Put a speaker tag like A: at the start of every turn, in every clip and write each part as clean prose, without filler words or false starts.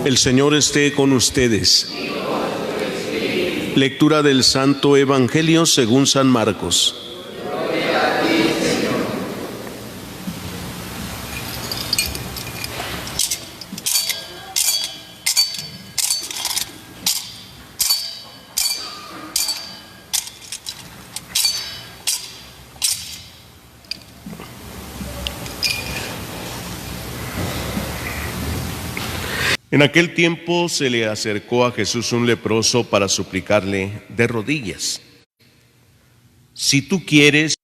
A: El Señor esté con ustedes. Lectura del Santo Evangelio según San Marcos. En aquel tiempo se le acercó a Jesús un leproso para suplicarle de rodillas: si tú quieres.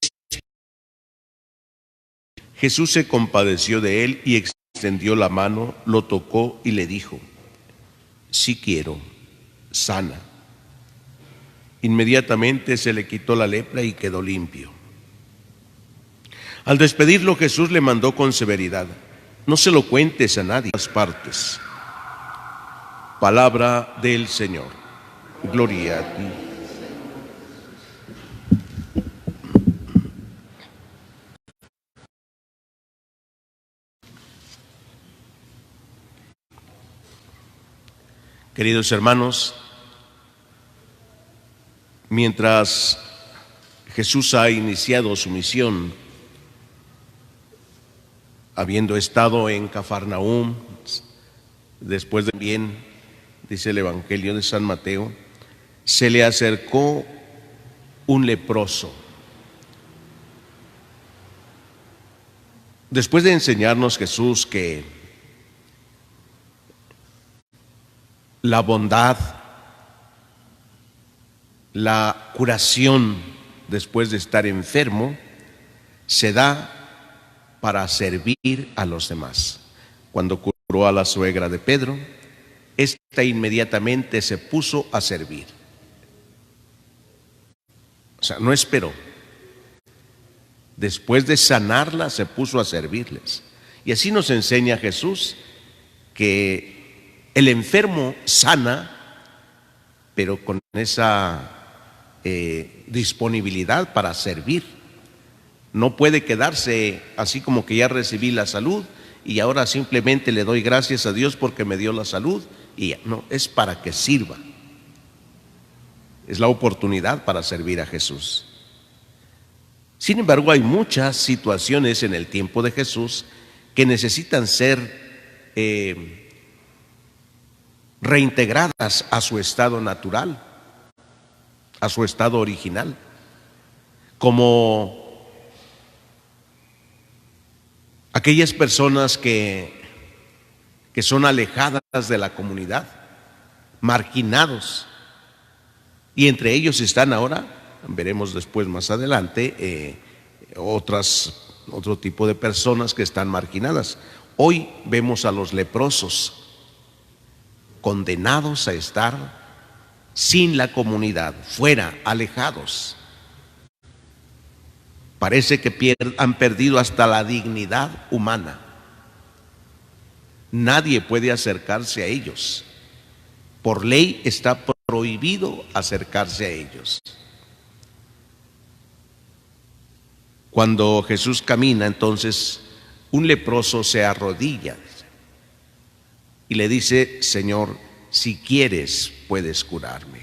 A: Jesús se compadeció de él y extendió la mano, lo tocó y le dijo: sí quiero, sana. Inmediatamente se le quitó la lepra y quedó limpio. Al despedirlo, Jesús le mandó con severidad: no se lo cuentes a nadie en las partes. Palabra del Señor. Gloria a ti. Queridos hermanos, mientras Jesús ha iniciado su misión, habiendo estado en Cafarnaúm, después de bien, dice el Evangelio de San Mateo, se le acercó un leproso. Después de enseñarnos Jesús que la bondad, la curación después de estar enfermo, se da para servir a los demás. Cuando curó a la suegra de Pedro, esta inmediatamente se puso a servir. O sea, no esperó. Después de sanarla, se puso a servirles. Y así nos enseña Jesús que el enfermo sana, pero con esa disponibilidad para servir. No puede quedarse así como que ya recibí la salud y ahora simplemente le doy gracias a Dios porque me dio la salud. Y no, es para que sirva. Es la oportunidad para servir a Jesús. Sin embargo, hay muchas situaciones en el tiempo de Jesús que necesitan ser reintegradas a su estado natural, a su estado original, como aquellas personas que son alejadas de la comunidad, marginados, y entre ellos están ahora, veremos después más adelante, otro tipo de personas que están marginadas. Hoy vemos a los leprosos condenados a estar sin la comunidad, fuera, alejados. Parece que han perdido hasta la dignidad humana. Nadie puede acercarse a ellos. Por ley está prohibido acercarse a ellos. Cuando Jesús camina, entonces un leproso se arrodilla y le dice: Señor, si quieres, puedes curarme.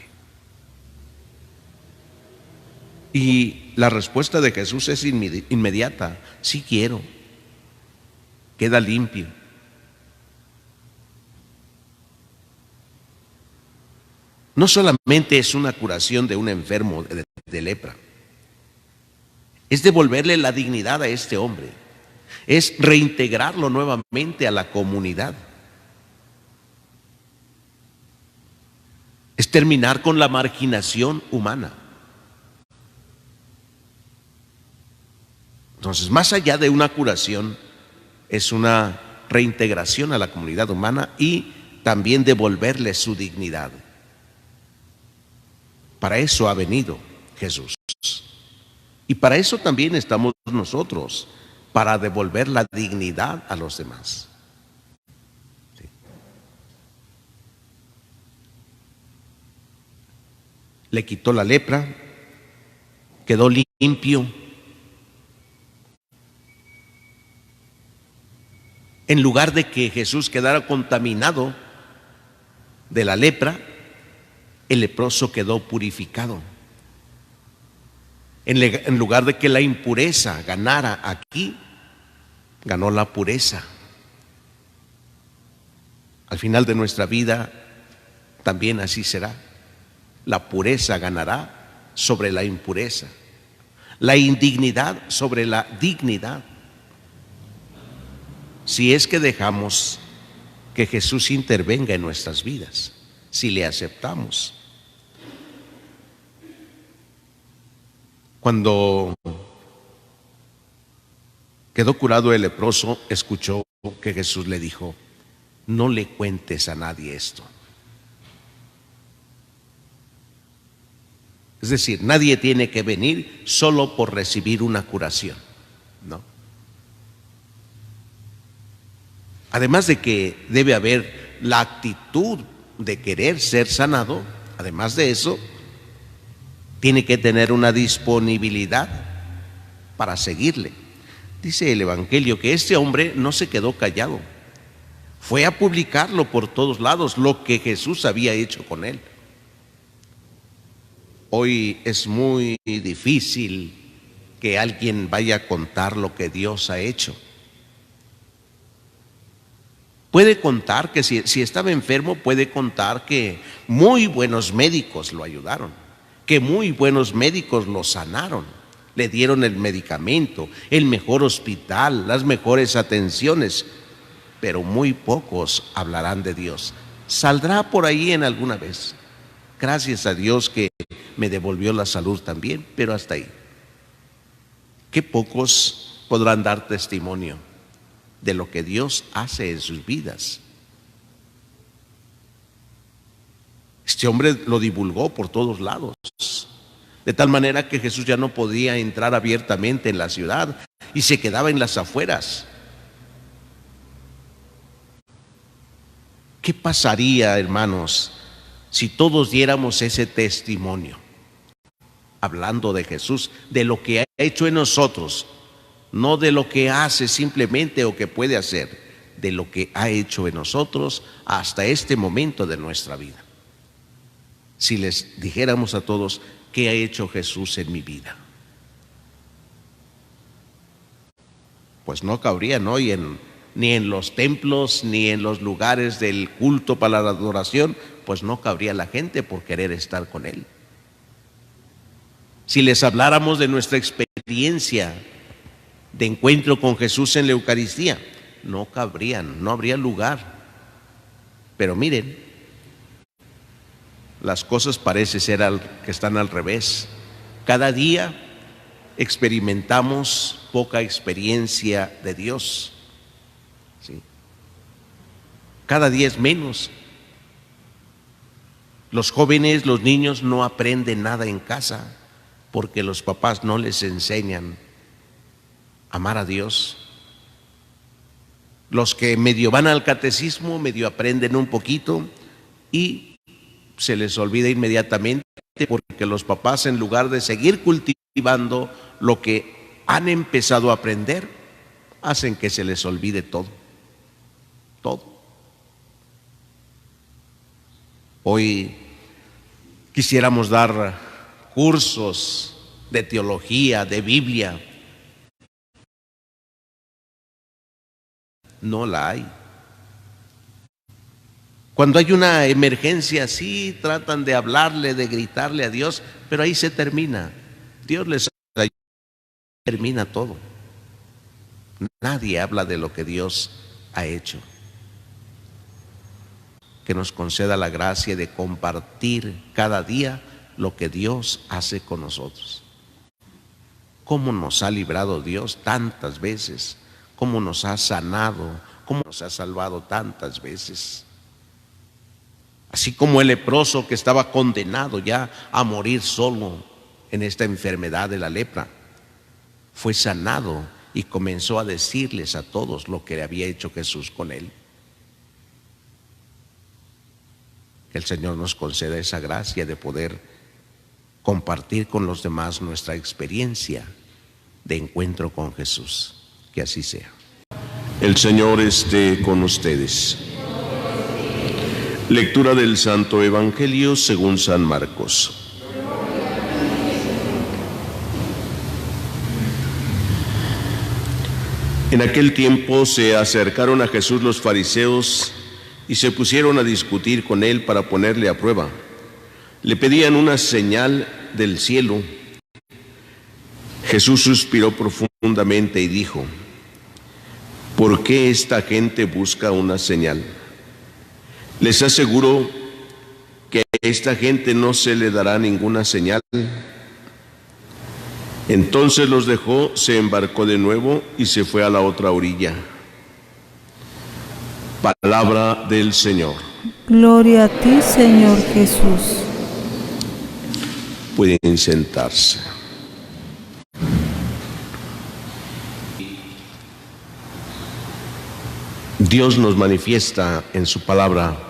A: Y la respuesta de Jesús es inmediata: sí quiero, queda limpio. No solamente es una curación de un enfermo de lepra, es devolverle la dignidad a este hombre, es reintegrarlo nuevamente a la comunidad, es terminar con la marginación humana. Entonces, más allá de una curación, es una reintegración a la comunidad humana y también devolverle su dignidad. Para eso ha venido Jesús. Y para eso también estamos nosotros, para devolver la dignidad a los demás. ¿Sí? Le quitó la lepra, quedó limpio. En lugar de que Jesús quedara contaminado de la lepra, el leproso quedó purificado. En lugar de que la impureza ganara aquí, ganó la pureza. Al final de nuestra vida también así será. La pureza ganará sobre la impureza, la indignidad sobre la dignidad. Si es que dejamos que Jesús intervenga en nuestras vidas, si le aceptamos. Cuando quedó curado el leproso, escuchó que Jesús le dijo: no le cuentes a nadie esto. Es decir, nadie tiene que venir solo por recibir una curación, ¿no? Además de que debe haber la actitud de querer ser sanado, además de eso, tiene que tener una disponibilidad para seguirle. Dice el Evangelio que este hombre no se quedó callado, fue a publicarlo por todos lados, lo que Jesús había hecho con él. Hoy es muy difícil que alguien vaya a contar lo que Dios ha hecho. Puede contar que si estaba enfermo, puede contar que muy buenos médicos lo ayudaron, que muy buenos médicos lo sanaron, le dieron el medicamento, el mejor hospital, las mejores atenciones, pero muy pocos hablarán de Dios. Saldrá por ahí en alguna vez. Gracias a Dios que me devolvió la salud también, pero hasta ahí. Qué pocos podrán dar testimonio de lo que Dios hace en sus vidas. Este hombre lo divulgó por todos lados, de tal manera que Jesús ya no podía entrar abiertamente en la ciudad y se quedaba en las afueras. ¿Qué pasaría, hermanos, si todos diéramos ese testimonio, hablando de Jesús, de lo que ha hecho en nosotros, no de lo que hace simplemente o que puede hacer, de lo que ha hecho en nosotros hasta este momento de nuestra vida? Si les dijéramos a todos: ¿qué ha hecho Jesús en mi vida? Pues no cabría, ¿no? Ni en los templos, ni en los lugares del culto para la adoración, pues no cabría la gente por querer estar con Él. Si les habláramos de nuestra experiencia de encuentro con Jesús en la Eucaristía, no cabrían, no habría lugar. Pero miren, las cosas parece ser que están al revés. Cada día experimentamos poca experiencia de Dios, ¿sí? Cada día es menos. Los jóvenes, los niños no aprenden nada en casa porque los papás no les enseñan a amar a Dios. Los que medio van al catecismo, medio aprenden un poquito y se les olvida inmediatamente porque los papás, en lugar de seguir cultivando lo que han empezado a aprender, hacen que se les olvide todo. Hoy quisiéramos dar cursos de teología, de Biblia. No la hay. Cuando hay una emergencia así, tratan de hablarle, de gritarle a Dios, pero ahí se termina. Dios les ayuda, termina todo. Nadie habla de lo que Dios ha hecho. Que nos conceda la gracia de compartir cada día lo que Dios hace con nosotros. Cómo nos ha librado Dios tantas veces, cómo nos ha sanado, cómo nos ha salvado tantas veces. Así como el leproso que estaba condenado ya a morir solo en esta enfermedad de la lepra, fue sanado y comenzó a decirles a todos lo que le había hecho Jesús con él. Que el Señor nos conceda esa gracia de poder compartir con los demás nuestra experiencia de encuentro con Jesús. Que así sea.
B: El Señor esté con ustedes.
A: Lectura del Santo Evangelio según San Marcos. En aquel tiempo se acercaron a Jesús los fariseos y se pusieron a discutir con él para ponerle a prueba. Le pedían una señal del cielo. Jesús suspiró profundamente y dijo: ¿por qué esta gente busca una señal? Les aseguro que a esta gente no se le dará ninguna señal. Entonces los dejó, se embarcó de nuevo y se fue a la otra orilla. Palabra del Señor.
B: Gloria a ti, Señor Jesús.
A: Pueden sentarse. Dios nos manifiesta en su palabra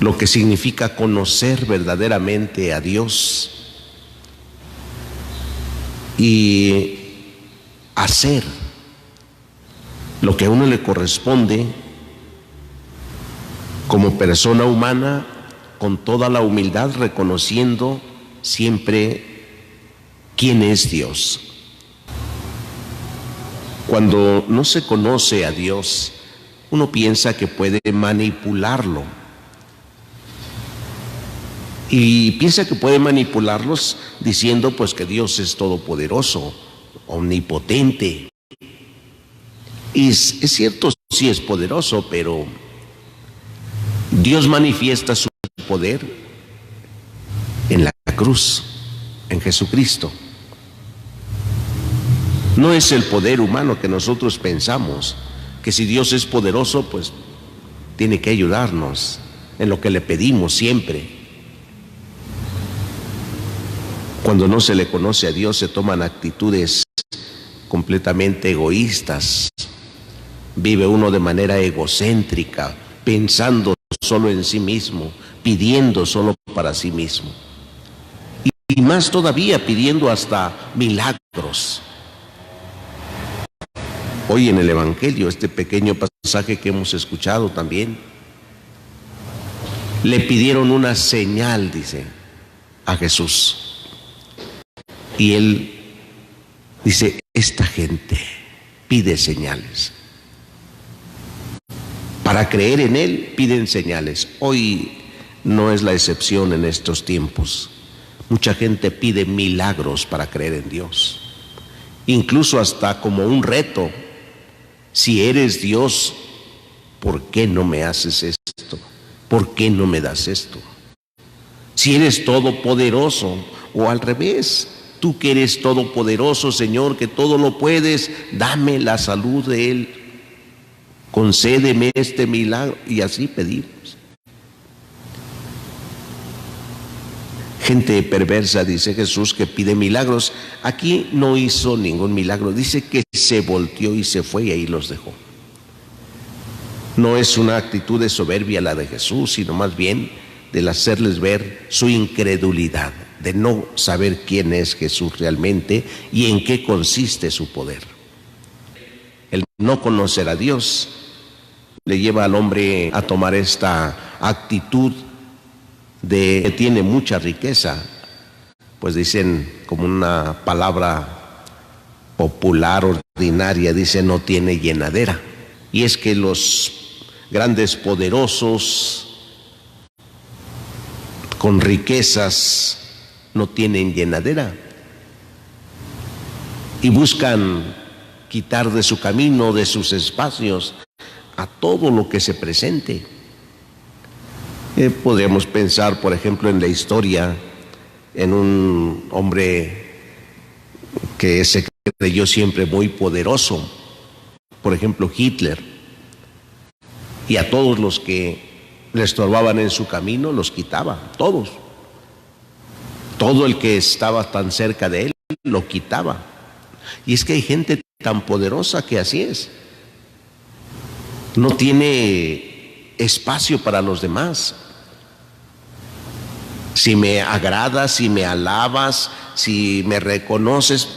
A: lo que significa conocer verdaderamente a Dios y hacer lo que a uno le corresponde como persona humana, con toda la humildad, reconociendo siempre quién es Dios. Cuando no se conoce a Dios, uno piensa que puede manipularlo. Y piensa que puede manipularlos diciendo pues que Dios es todopoderoso, omnipotente. Y es cierto, sí es poderoso, pero Dios manifiesta su poder en la cruz, en Jesucristo. No es el poder humano que nosotros pensamos, que si Dios es poderoso, pues tiene que ayudarnos en lo que le pedimos siempre. Cuando no se le conoce a Dios, se toman actitudes completamente egoístas. Vive uno de manera egocéntrica, pensando solo en sí mismo, pidiendo solo para sí mismo. Y más todavía, pidiendo hasta milagros. Hoy en el Evangelio, este pequeño pasaje que hemos escuchado también, le pidieron una señal, dice, a Jesús. Y él dice: esta gente pide señales. Para creer en él piden señales. Hoy no es la excepción en estos tiempos. Mucha gente pide milagros para creer en Dios. Incluso hasta como un reto. Si eres Dios, ¿por qué no me haces esto? ¿Por qué no me das esto? Si eres todopoderoso, o al revés, tú que eres todopoderoso, Señor, que todo lo puedes, dame la salud de Él, concédeme este milagro, y así pedimos. Gente perversa, dice Jesús, que pide milagros. Aquí no hizo ningún milagro, dice que se volteó y se fue y ahí los dejó. No es una actitud de soberbia la de Jesús, sino más bien del hacerles ver su incredulidad, de no saber quién es Jesús realmente y en qué consiste su poder. El no conocer a Dios le lleva al hombre a tomar esta actitud de que tiene mucha riqueza, pues dicen como una palabra popular, ordinaria, dice no tiene llenadera. Y es que los grandes poderosos con riquezas no tienen llenadera y buscan quitar de su camino, de sus espacios, a todo lo que se presente. Podemos pensar, por ejemplo, en la historia, en un hombre que se creyó siempre muy poderoso, por ejemplo Hitler, y a todos los que le estorbaban en su camino los quitaba, todos. Todo el que estaba tan cerca de él lo quitaba. Y es que hay gente tan poderosa que así es. No tiene espacio para los demás. Si me agradas, si me alabas, si me reconoces,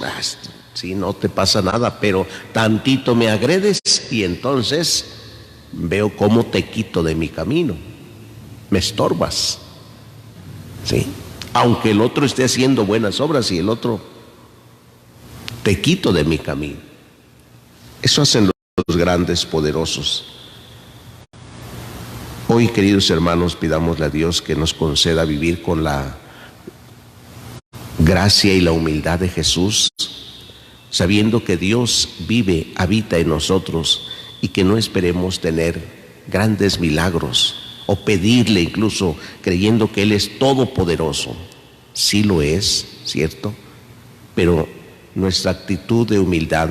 A: si no te pasa nada, pero tantito me agredes y entonces veo cómo te quito de mi camino, me estorbas, ¿sí? Aunque el otro esté haciendo buenas obras y el otro te quito de mi camino. Eso hacen los grandes poderosos. Hoy, queridos hermanos, pidámosle a Dios que nos conceda vivir con la gracia y la humildad de Jesús, sabiendo que Dios vive, habita en nosotros y que no esperemos tener grandes milagros o pedirle incluso creyendo que Él es todopoderoso. Sí lo es, ¿cierto? Pero nuestra actitud de humildad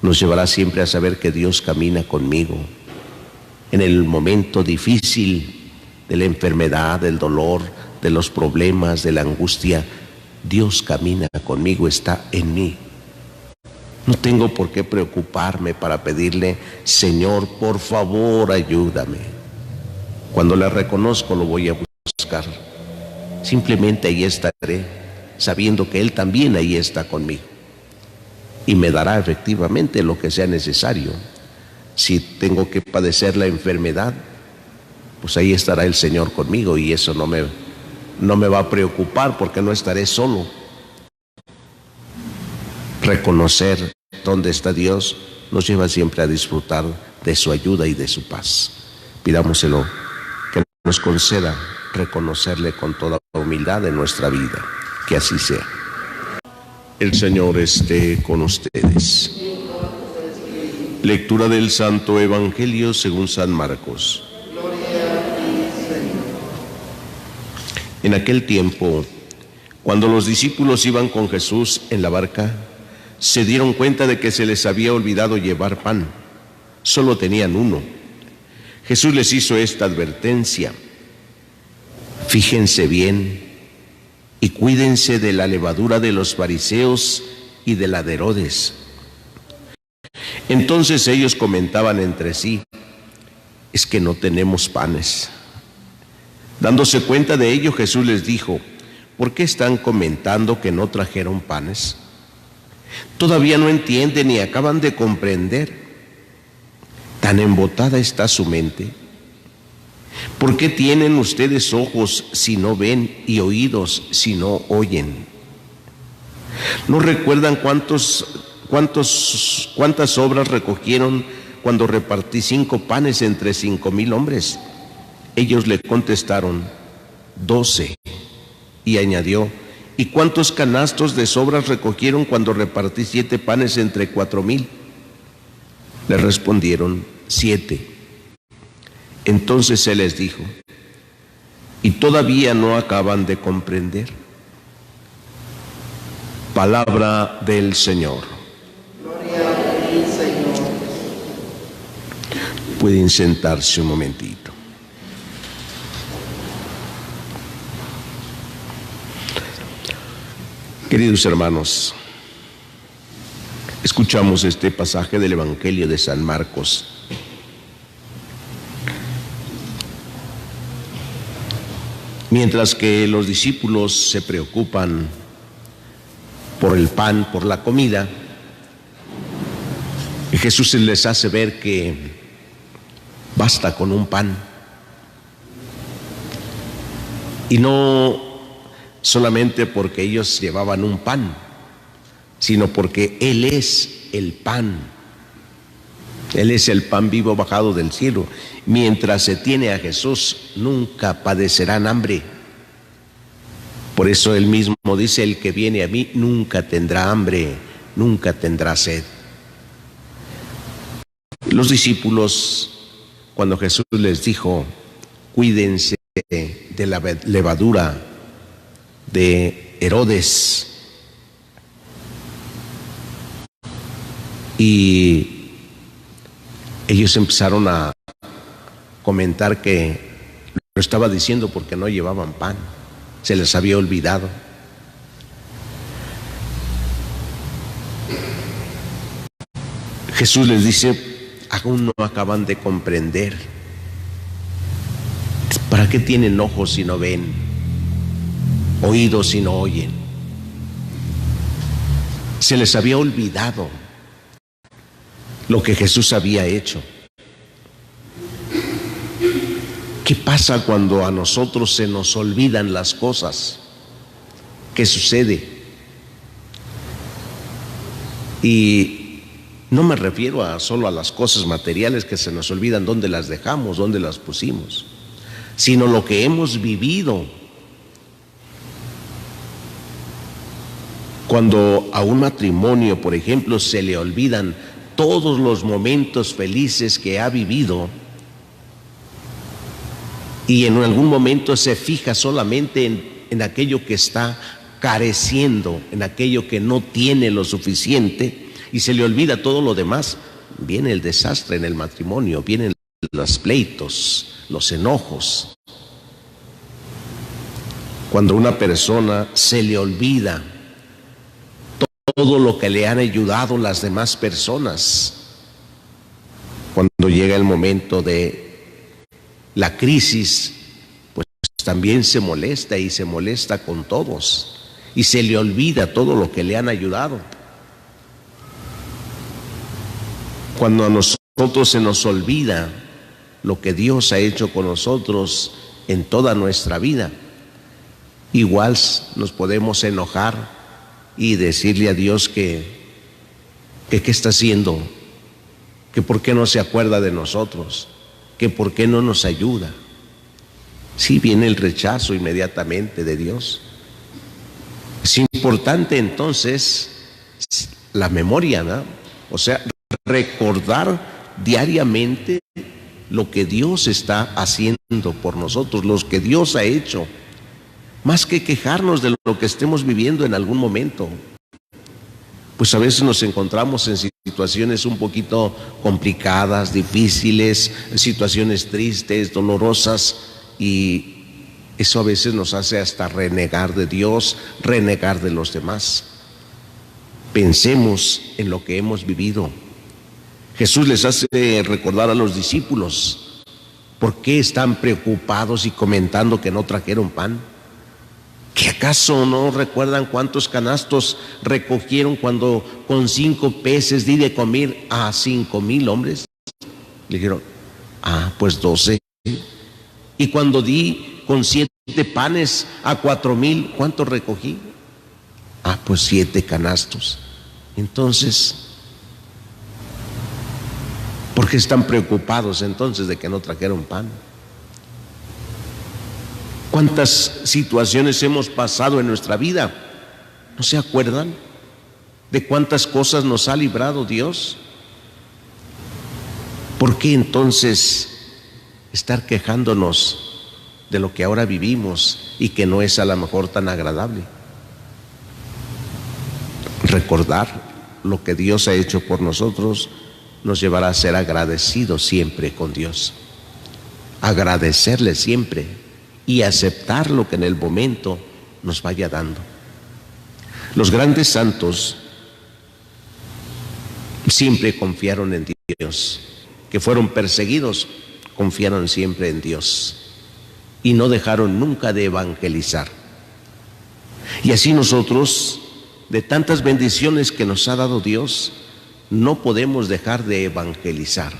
A: nos llevará siempre a saber que Dios camina conmigo. En el momento difícil de la enfermedad, del dolor, de los problemas, de la angustia, Dios camina conmigo, está en mí. No tengo por qué preocuparme para pedirle, Señor, por favor, ayúdame. Cuando le reconozco, lo voy a buscar. Simplemente ahí estaré, sabiendo que Él también ahí está conmigo. Y me dará efectivamente lo que sea necesario. Si tengo que padecer la enfermedad, pues ahí estará el Señor conmigo y eso no me va a preocupar porque no estaré solo. Reconocer dónde está Dios nos lleva siempre a disfrutar de su ayuda y de su paz. Pidámoselo, que nos conceda reconocerle con toda humildad en nuestra vida. Que así sea. El Señor esté con ustedes. Lectura del Santo Evangelio según San Marcos. En aquel tiempo, cuando los discípulos iban con Jesús en la barca, se dieron cuenta de que se les había olvidado llevar pan. Solo tenían uno. Jesús les hizo esta advertencia: fíjense bien y cuídense de la levadura de los fariseos y de la de Herodes. Entonces ellos comentaban entre sí: es que no tenemos panes. Dándose cuenta de ello, Jesús les dijo: ¿por qué están comentando que no trajeron panes? Todavía no entienden ni acaban de comprender. ¿Tan embotada está su mente? ¿Por qué tienen ustedes ojos si no ven y oídos si no oyen? ¿No recuerdan cuántas obras recogieron cuando repartí 5 panes entre 5,000 hombres? Ellos le contestaron: 12. Y añadió: ¿y cuántos canastos de sobras recogieron cuando repartí 7 panes entre 4,000? Le respondieron: 7. Entonces él les dijo: ¿y todavía no acaban de comprender? Palabra del Señor.
C: Gloria a ti, Señor.
A: Pueden sentarse un momentito. Queridos hermanos, escuchamos este pasaje del Evangelio de San Marcos. Mientras que los discípulos se preocupan por el pan, por la comida, Jesús les hace ver que basta con un pan. Y no solamente porque ellos llevaban un pan, sino porque Él es el pan. Él es el pan vivo bajado del cielo. Mientras se tiene a Jesús, nunca padecerán hambre. Por eso Él mismo dice: el que viene a mí nunca tendrá hambre, nunca tendrá sed. Los discípulos, cuando Jesús les dijo: cuídense de la levadura de Herodes, y ellos empezaron a comentar que lo estaba diciendo porque no llevaban pan, se les había olvidado. Jesús les dice: aún no acaban de comprender. ¿Para qué tienen ojos si no ven? Oídos si no oyen. Se les había olvidado lo que Jesús había hecho. ¿Qué pasa cuando a nosotros se nos olvidan las cosas? ¿Qué sucede? Y no me refiero solo a las cosas materiales que se nos olvidan, dónde las dejamos, dónde las pusimos, sino lo que hemos vivido. Cuando a un matrimonio, por ejemplo, se le olvidan todos los momentos felices que ha vivido y en algún momento se fija solamente en aquello que está careciendo, en aquello que no tiene lo suficiente y se le olvida todo lo demás, viene el desastre en el matrimonio, vienen los pleitos, los enojos. Cuando a una persona se le olvida todo lo que le han ayudado las demás personas, cuando llega el momento de la crisis, pues también se molesta y se molesta con todos y se le olvida todo lo que le han ayudado. Cuando a nosotros se nos olvida lo que Dios ha hecho con nosotros en toda nuestra vida, igual nos podemos enojar y decirle a Dios que qué está haciendo, que por qué no se acuerda de nosotros, que por qué no nos ayuda. Sí, viene el rechazo inmediatamente de Dios. Es importante entonces la memoria, ¿no? O sea, recordar diariamente lo que Dios está haciendo por nosotros, lo que Dios ha hecho, más que quejarnos de lo que estemos viviendo en algún momento. Pues a veces nos encontramos en situaciones un poquito complicadas, difíciles, situaciones tristes, dolorosas, y eso a veces nos hace hasta renegar de Dios, renegar de los demás. Pensemos en lo que hemos vivido. Jesús les hace recordar a los discípulos por qué están preocupados y comentando que no trajeron pan. ¿Que acaso no recuerdan cuántos canastos recogieron cuando con 5 peces di de comer a 5,000 hombres? Le dijeron, pues 12. Y cuando di con 7 panes a 4,000, ¿cuántos recogí? Pues 7 canastos. Entonces, ¿por qué están preocupados entonces de que no trajeron pan? ¿Cuántas situaciones hemos pasado en nuestra vida? ¿No se acuerdan de cuántas cosas nos ha librado Dios? ¿Por qué entonces estar quejándonos de lo que ahora vivimos y que no es a lo mejor tan agradable? Recordar lo que Dios ha hecho por nosotros nos llevará a ser agradecidos siempre con Dios, agradecerle siempre y aceptar lo que en el momento nos vaya dando. Los grandes santos siempre confiaron en Dios, que fueron perseguidos, confiaron siempre en Dios y no dejaron nunca de evangelizar. Y así nosotros, de tantas bendiciones que nos ha dado Dios, no podemos dejar de evangelizar.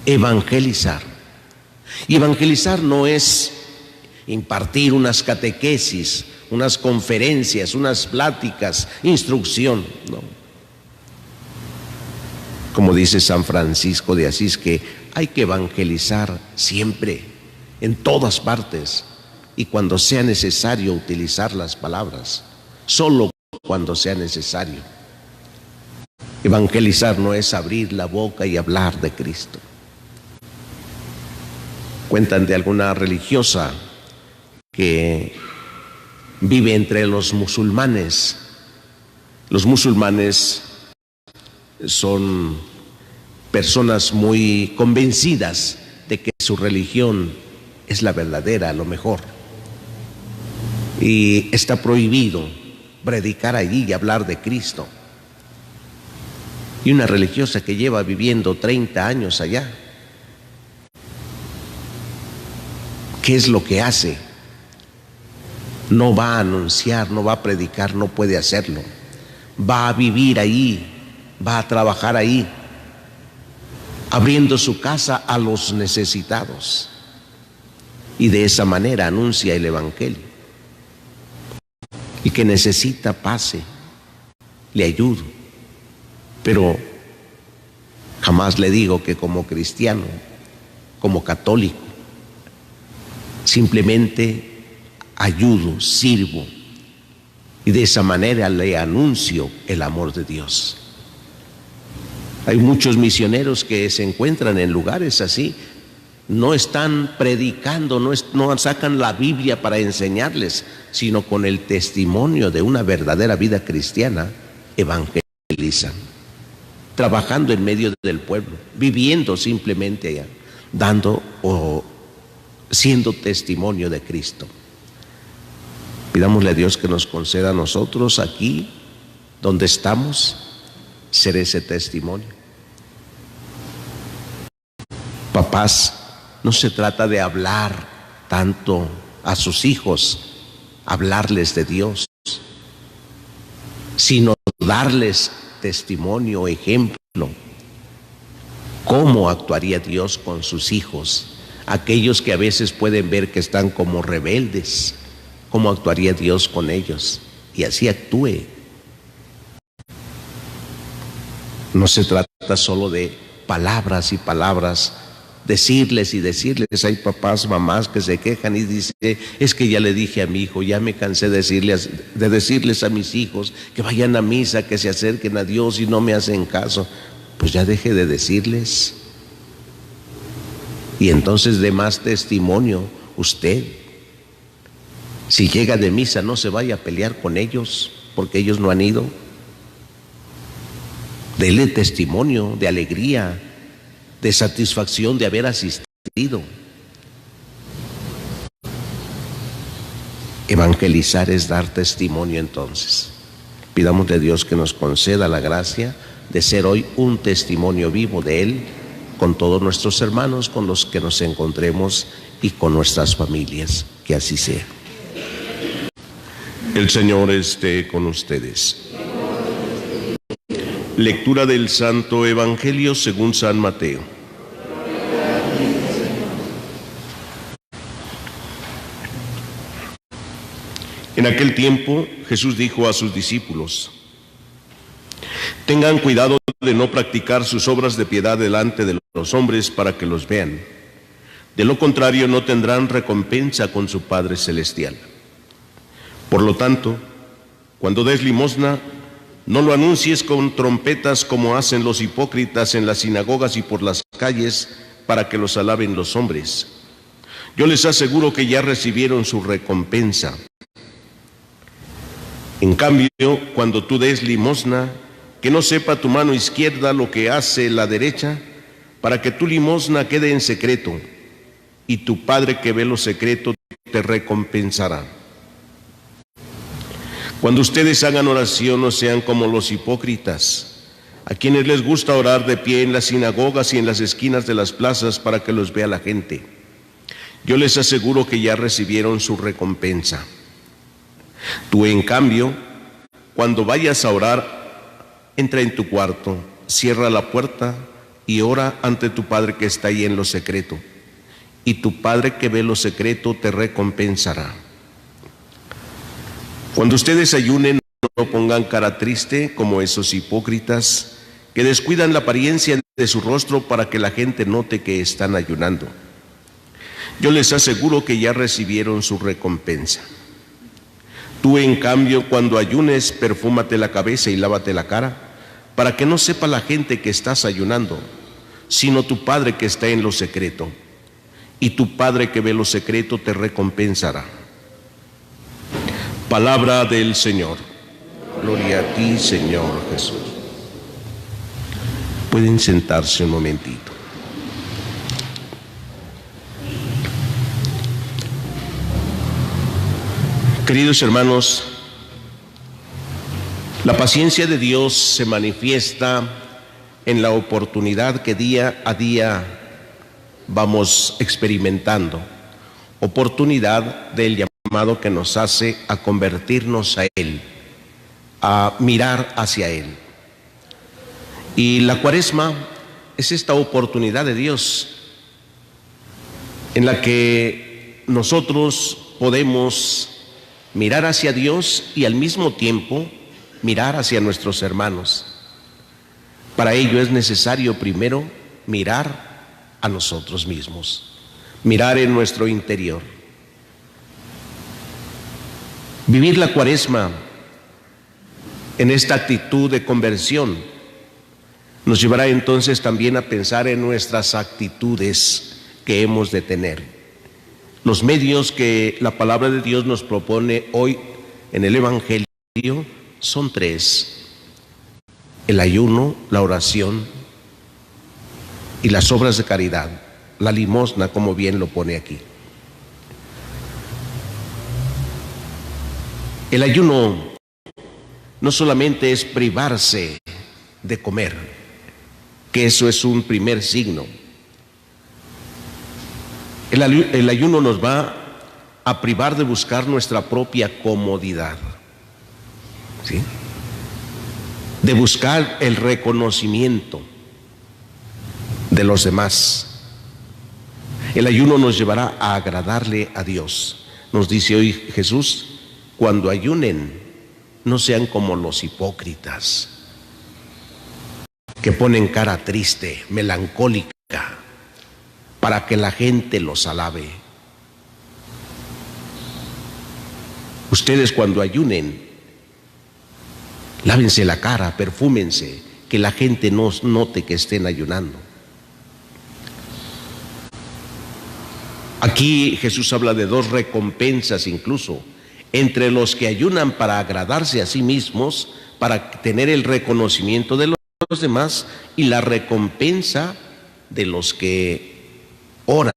A: Evangelizar. Y evangelizar no es impartir unas catequesis, unas conferencias, unas pláticas, instrucción, no. Como dice San Francisco de Asís, que hay que evangelizar siempre, en todas partes, y cuando sea necesario utilizar las palabras, solo cuando sea necesario. Evangelizar no es abrir la boca y hablar de Cristo. Cuentan de alguna religiosa que vive entre los musulmanes. Los musulmanes son personas muy convencidas de que su religión es la verdadera, lo mejor. Y está prohibido predicar allí y hablar de Cristo. Y una religiosa que lleva viviendo 30 años allá, ¿qué es lo que hace? No va a anunciar, no va a predicar, no puede hacerlo. Va a vivir ahí, va a trabajar ahí, abriendo su casa a los necesitados. y de esa manera anuncia el Evangelio. Y que necesita pase, le ayudo, pero jamás le digo que como cristiano, como católico, simplemente ayudo, sirvo, y de esa manera le anuncio el amor de Dios. Hay muchos misioneros que se encuentran en lugares así, no están predicando, no sacan la Biblia para enseñarles, sino con el testimonio de una verdadera vida cristiana, evangelizan, trabajando en medio del pueblo, viviendo simplemente allá, dando o siendo testimonio de Cristo. Pidámosle a Dios que nos conceda a nosotros aquí, donde estamos, ser ese testimonio. Papás, no se trata de hablar tanto a sus hijos, hablarles de Dios, sino darles testimonio, ejemplo, cómo actuaría Dios con sus hijos, aquellos que a veces pueden ver que están como rebeldes, cómo actuaría Dios con ellos, y así actúe. No se trata solo de palabras y palabras, decirles y decirles. Hay papás, mamás que se quejan y dicen, es que ya le dije a mi hijo, ya me cansé de decirles a mis hijos que vayan a misa, que se acerquen a Dios y no me hacen caso. Pues ya deje de decirles. Y entonces dé más testimonio usted. Si llega de misa, no se vaya a pelear con ellos, porque ellos no han ido. Dele testimonio de alegría, de satisfacción de haber asistido. Evangelizar es dar testimonio entonces. Pidámosle a Dios que nos conceda la gracia de ser hoy un testimonio vivo de Él, con todos nuestros hermanos, con los que nos encontremos y con nuestras familias. Que así sea. El Señor esté con ustedes. Lectura del Santo Evangelio según San Mateo. En aquel tiempo Jesús dijo a sus discípulos: tengan cuidado de no practicar sus obras de piedad delante de los hombres para que los vean. De lo contrario, no tendrán recompensa con su Padre Celestial. Por lo tanto, cuando des limosna, no lo anuncies con trompetas como hacen los hipócritas en las sinagogas y por las calles para que los alaben los hombres. Yo les aseguro que ya recibieron su recompensa. En cambio, cuando tú des limosna, que no sepa tu mano izquierda lo que hace la derecha, para que tu limosna quede en secreto, y tu Padre que ve lo secreto te recompensará. Cuando ustedes hagan oración, no sean como los hipócritas, a quienes les gusta orar de pie en las sinagogas y en las esquinas de las plazas para que los vea la gente. Yo les aseguro que ya recibieron su recompensa. Tú, en cambio, cuando vayas a orar, entra en tu cuarto, cierra la puerta y ora ante tu Padre que está ahí en lo secreto. Y tu Padre que ve lo secreto te recompensará. Cuando ustedes ayunen, no pongan cara triste como esos hipócritas que descuidan la apariencia de su rostro para que la gente note que están ayunando. Yo les aseguro que ya recibieron su recompensa. Tú, en cambio, cuando ayunes, perfúmate la cabeza y lávate la cara, para que no sepa la gente que estás ayunando, sino tu Padre que está en lo secreto. Y tu Padre que ve lo secreto te recompensará. Palabra del Señor. Gloria a ti, Señor Jesús. Pueden sentarse un momentito. Queridos hermanos, la paciencia de Dios se manifiesta en la oportunidad que día a día vamos experimentando, oportunidad del llamado que nos hace a convertirnos a Él, a mirar hacia Él. Y la Cuaresma es esta oportunidad de Dios en la que nosotros podemos mirar hacia Dios y al mismo tiempo mirar hacia nuestros hermanos. Para ello es necesario primero mirar a nosotros mismos, mirar en nuestro interior. Vivir la Cuaresma en esta actitud de conversión nos llevará entonces también a pensar en nuestras actitudes que hemos de tener. Los medios que la palabra de Dios nos propone hoy en el Evangelio son tres: el ayuno, la oración y las obras de caridad, la limosna, como bien lo pone aquí. El ayuno no solamente es privarse de comer, que eso es un primer signo. El ayuno nos va a privar de buscar nuestra propia comodidad, ¿sí?, de buscar el reconocimiento de los demás. El ayuno nos llevará a agradarle a Dios. Nos dice hoy Jesús: cuando ayunen, no sean como los hipócritas, que ponen cara triste, melancólica, para que la gente los alabe. Ustedes cuando ayunen, lávense la cara, perfúmense, que la gente no note que estén ayunando. Aquí Jesús habla de dos recompensas incluso, entre los que ayunan para agradarse a sí mismos, para tener el reconocimiento de los demás, y la recompensa de los que oran,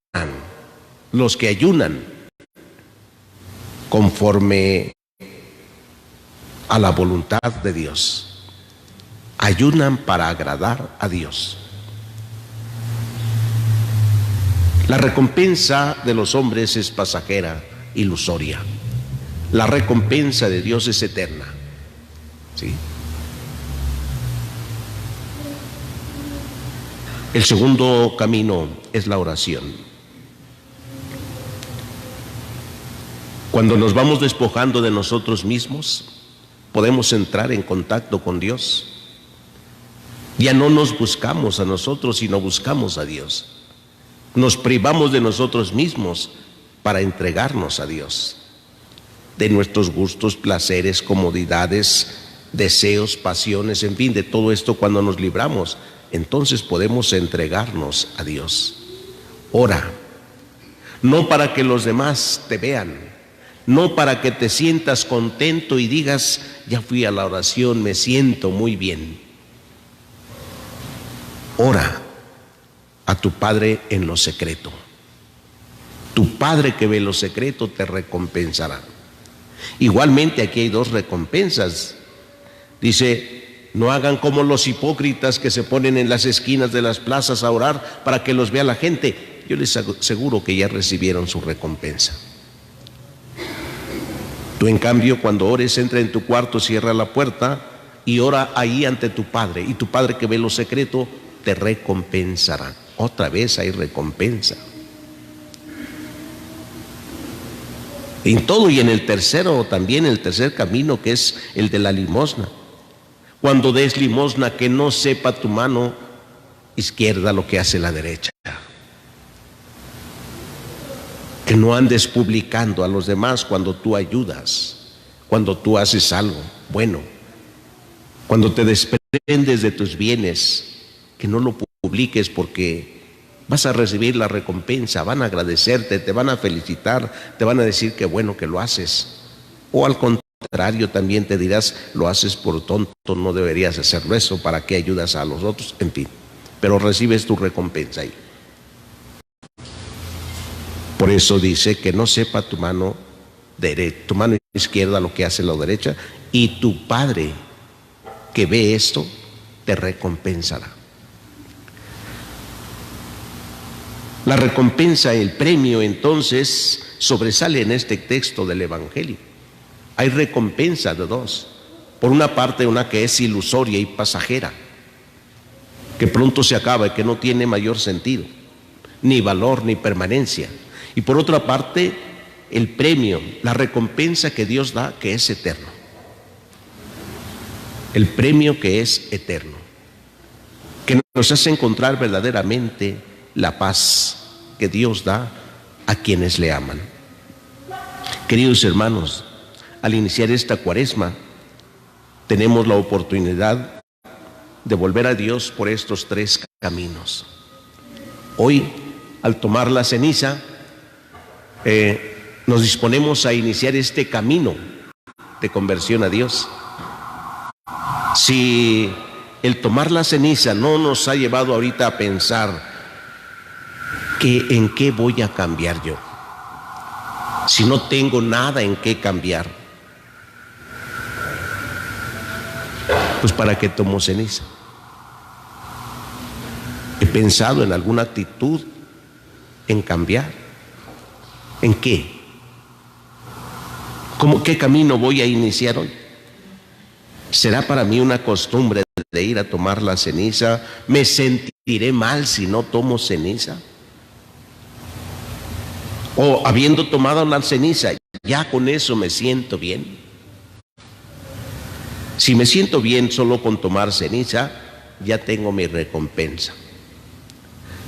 A: los que ayunan conforme a la voluntad de Dios. Ayunan para agradar a Dios. La recompensa de los hombres es pasajera, ilusoria. La recompensa de Dios es eterna, ¿sí? El segundo camino es la oración. Cuando nos vamos despojando de nosotros mismos, podemos entrar en contacto con Dios. Ya no nos buscamos a nosotros, sino buscamos a Dios. Nos privamos de nosotros mismos para entregarnos a Dios, de nuestros gustos, placeres, comodidades, deseos, pasiones, en fin, de todo esto. Cuando nos libramos, entonces podemos entregarnos a Dios. Ora, no para que los demás te vean, no para que te sientas contento y digas: ya fui a la oración, me siento muy bien. Ora a tu Padre en lo secreto. Tu Padre que ve lo secreto te recompensará. Igualmente aquí hay dos recompensas. Dice: no hagan como los hipócritas que se ponen en las esquinas de las plazas a orar para que los vea la gente. Yo les aseguro que ya recibieron su recompensa. Tú, en cambio, cuando ores, entra en tu cuarto, cierra la puerta y ora ahí ante tu Padre, y tu Padre que ve lo secreto te recompensará. Otra vez hay recompensa. En todo, y en el tercero también, el tercer camino, que es el de la limosna. Cuando des limosna, que no sepa tu mano izquierda lo que hace la derecha. Que no andes publicando a los demás cuando tú ayudas, cuando tú haces algo bueno, cuando te desprendes de tus bienes, que no lo publiques, porque vas a recibir la recompensa, van a agradecerte, te van a felicitar, te van a decir qué bueno que lo haces. O al contrario, también te dirás: lo haces por tonto, no deberías hacerlo eso, ¿para qué ayudas a los otros? En fin, pero recibes tu recompensa ahí. Por eso dice: que no sepa tu mano izquierda lo que hace la derecha, y tu Padre que ve esto te recompensará. La recompensa, el premio, entonces sobresale en este texto del Evangelio. Hay recompensa de dos. Por una parte, una que es ilusoria y pasajera, que pronto se acaba y que no tiene mayor sentido, ni valor, ni permanencia. Y por otra parte, el premio, la recompensa que Dios da, que es eterno. El premio que es eterno, que nos hace encontrar verdaderamente la paz que Dios da a quienes le aman. Queridos hermanos, al iniciar esta Cuaresma, tenemos la oportunidad de volver a Dios por estos tres caminos. Hoy, al tomar la ceniza, nos disponemos a iniciar este camino de conversión a Dios. Si el tomar la ceniza no nos ha llevado ahorita a pensar que en qué voy a cambiar yo, si no tengo nada en qué cambiar, pues ¿para qué tomo ceniza? He pensado en alguna actitud, en cambiar. ¿En qué? ¿Qué camino voy a iniciar hoy? ¿Será para mí una costumbre de ir a tomar la ceniza? ¿Me sentiré mal si no tomo ceniza? ¿O habiendo tomado la ceniza, ya con eso me siento bien? Si me siento bien solo con tomar ceniza, ya tengo mi recompensa.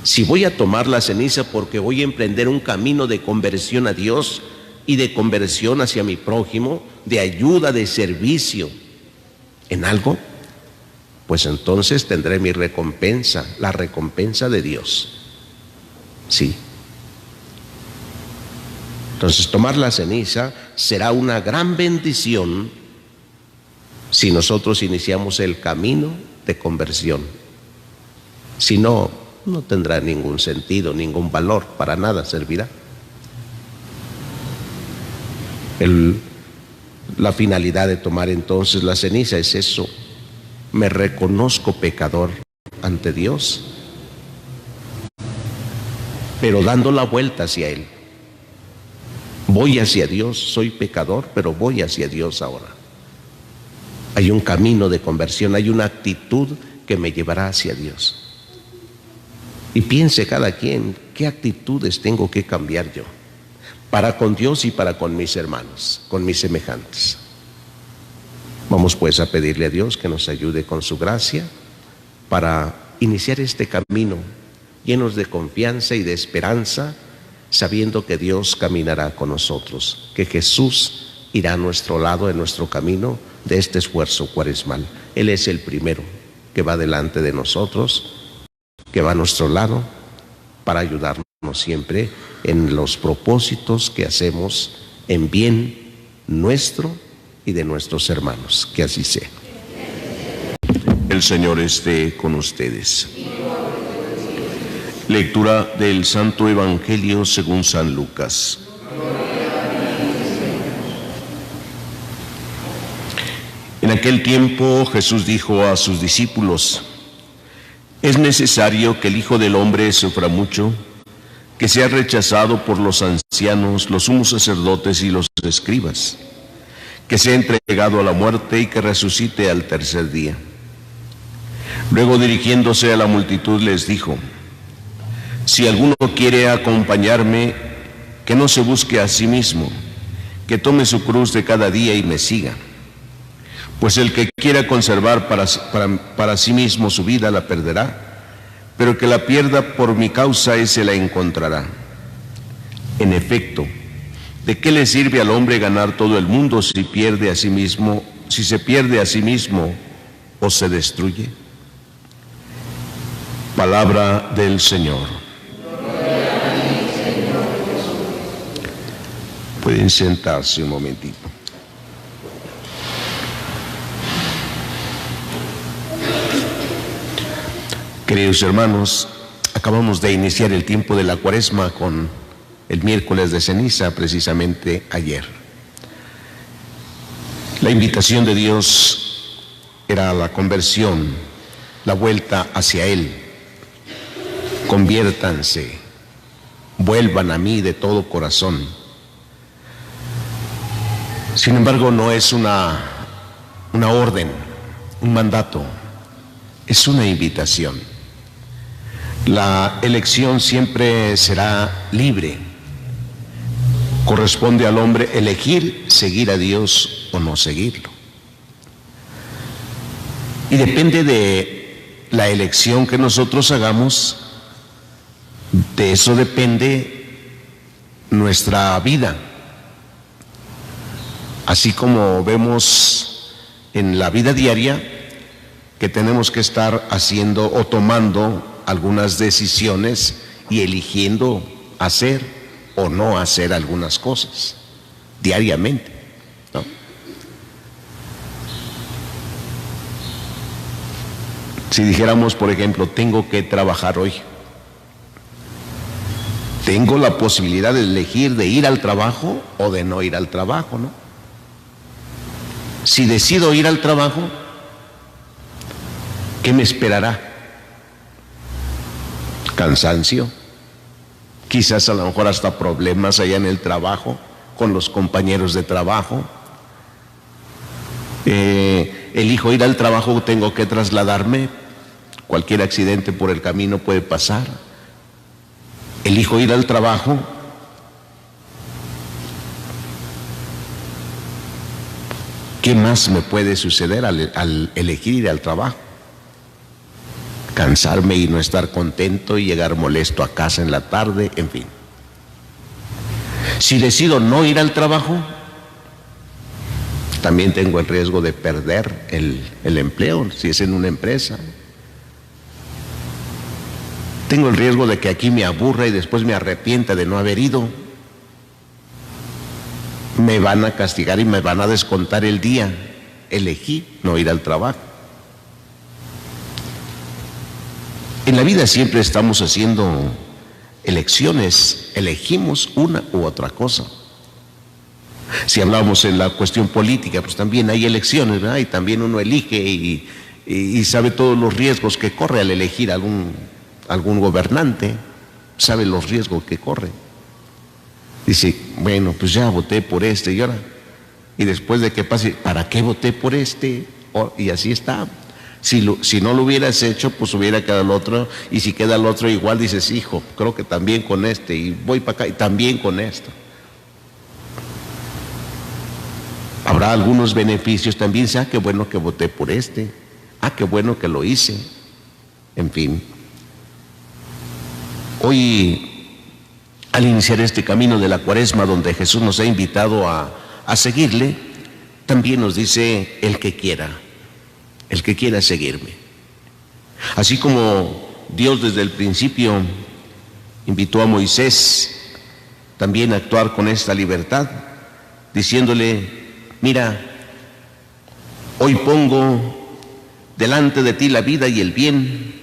A: Si voy a tomar la ceniza porque voy a emprender un camino de conversión a Dios y de conversión hacia mi prójimo, de ayuda, de servicio en algo, pues entonces tendré mi recompensa, la recompensa de Dios. Sí. Entonces tomar la ceniza será una gran bendición si nosotros iniciamos el camino de conversión. Si no, no tendrá ningún sentido, ningún valor, para nada servirá. La finalidad de tomar entonces la ceniza es eso: me reconozco pecador ante Dios, pero dando la vuelta hacia Él. Voy hacia Dios, soy pecador, pero voy hacia Dios ahora. Hay un camino de conversión, hay una actitud que me llevará hacia Dios. Y piense cada quien, ¿qué actitudes tengo que cambiar yo? Para con Dios y para con mis hermanos, con mis semejantes. Vamos pues a pedirle a Dios que nos ayude con su gracia para iniciar este camino llenos de confianza y de esperanza, sabiendo que Dios caminará con nosotros, que Jesús irá a nuestro lado en nuestro camino de este esfuerzo cuaresmal. Él es el primero que va delante de nosotros, que va a nuestro lado para ayudarnos siempre en los propósitos que hacemos en bien nuestro y de nuestros hermanos. Que así sea. El Señor esté con ustedes. Lectura del Santo Evangelio según San Lucas. En aquel tiempo Jesús dijo a sus discípulos: es necesario que el Hijo del Hombre sufra mucho, que sea rechazado por los ancianos, los sumos sacerdotes y los escribas, que sea entregado a la muerte y que resucite al tercer día. Luego, dirigiéndose a la multitud, les dijo: si alguno quiere acompañarme, que no se busque a sí mismo, que tome su cruz de cada día y me siga. Pues el que quiera conservar para sí mismo su vida la perderá, pero el que la pierda por mi causa, ese la encontrará. En efecto, ¿de qué le sirve al hombre ganar todo el mundo si se pierde a sí mismo o se destruye? Palabra del Señor. Pueden sentarse un momentito. Queridos hermanos, acabamos de iniciar el tiempo de la Cuaresma con el miércoles de ceniza, precisamente ayer. La invitación de Dios era la conversión, la vuelta hacia Él. Conviértanse, vuelvan a mí de todo corazón. Sin embargo, no es una orden, un mandato, es una invitación. La elección siempre será libre, Corresponde al hombre elegir seguir a Dios o no seguirlo. Y depende de la elección que nosotros hagamos, de eso depende nuestra vida. Así como vemos en la vida diaria que tenemos que estar haciendo o tomando algunas decisiones y eligiendo hacer o no hacer algunas cosas diariamente, ¿no? Si dijéramos, por ejemplo, tengo que trabajar hoy, tengo la posibilidad de elegir de ir al trabajo o de no ir al trabajo, ¿no? Si decido ir al trabajo, ¿qué me esperará? Cansancio, quizás a lo mejor hasta problemas allá en el trabajo, con los compañeros de trabajo. Elijo ir al trabajo, tengo que trasladarme, cualquier accidente por el camino puede pasar. Elijo ir al trabajo, ¿qué más me puede suceder al elegir ir al trabajo? Cansarme y no estar contento y llegar molesto a casa en la tarde, en fin. Si decido no ir al trabajo, también tengo el riesgo de perder el empleo, si es en una empresa. Tengo el riesgo de que aquí me aburra y después me arrepienta de no haber ido. Me van a castigar y me van a descontar el día. Elegí no ir al trabajo. En la vida siempre estamos haciendo elecciones, elegimos una u otra cosa. Si hablamos en la cuestión política, pues también hay elecciones, ¿verdad? Y también uno elige y sabe todos los riesgos que corre al elegir algún gobernante, sabe los riesgos que corre. Dice, bueno, pues ya voté por este y ahora, y después de que pase, ¿para qué voté por este? Y así está. Si no lo hubieras hecho, pues hubiera quedado el otro, y si queda el otro igual, dices, hijo, creo que también con este, y voy para acá, y también con esto. Habrá algunos beneficios también, qué bueno que voté por este, qué bueno que lo hice, en fin. Hoy, al iniciar este camino de la Cuaresma, donde Jesús nos ha invitado a seguirle, también nos dice el que quiera seguirme. Así como Dios desde el principio invitó a Moisés también a actuar con esta libertad, diciéndole, mira, hoy pongo delante de ti la vida y el bien,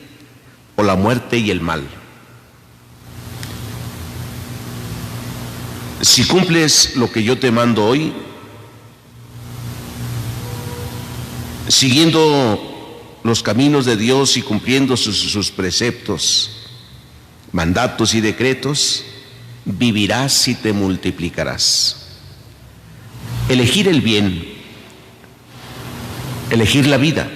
A: o la muerte y el mal. Si cumples lo que yo te mando hoy, siguiendo los caminos de Dios y cumpliendo sus preceptos, mandatos y decretos, vivirás y te multiplicarás. Elegir el bien, elegir la vida,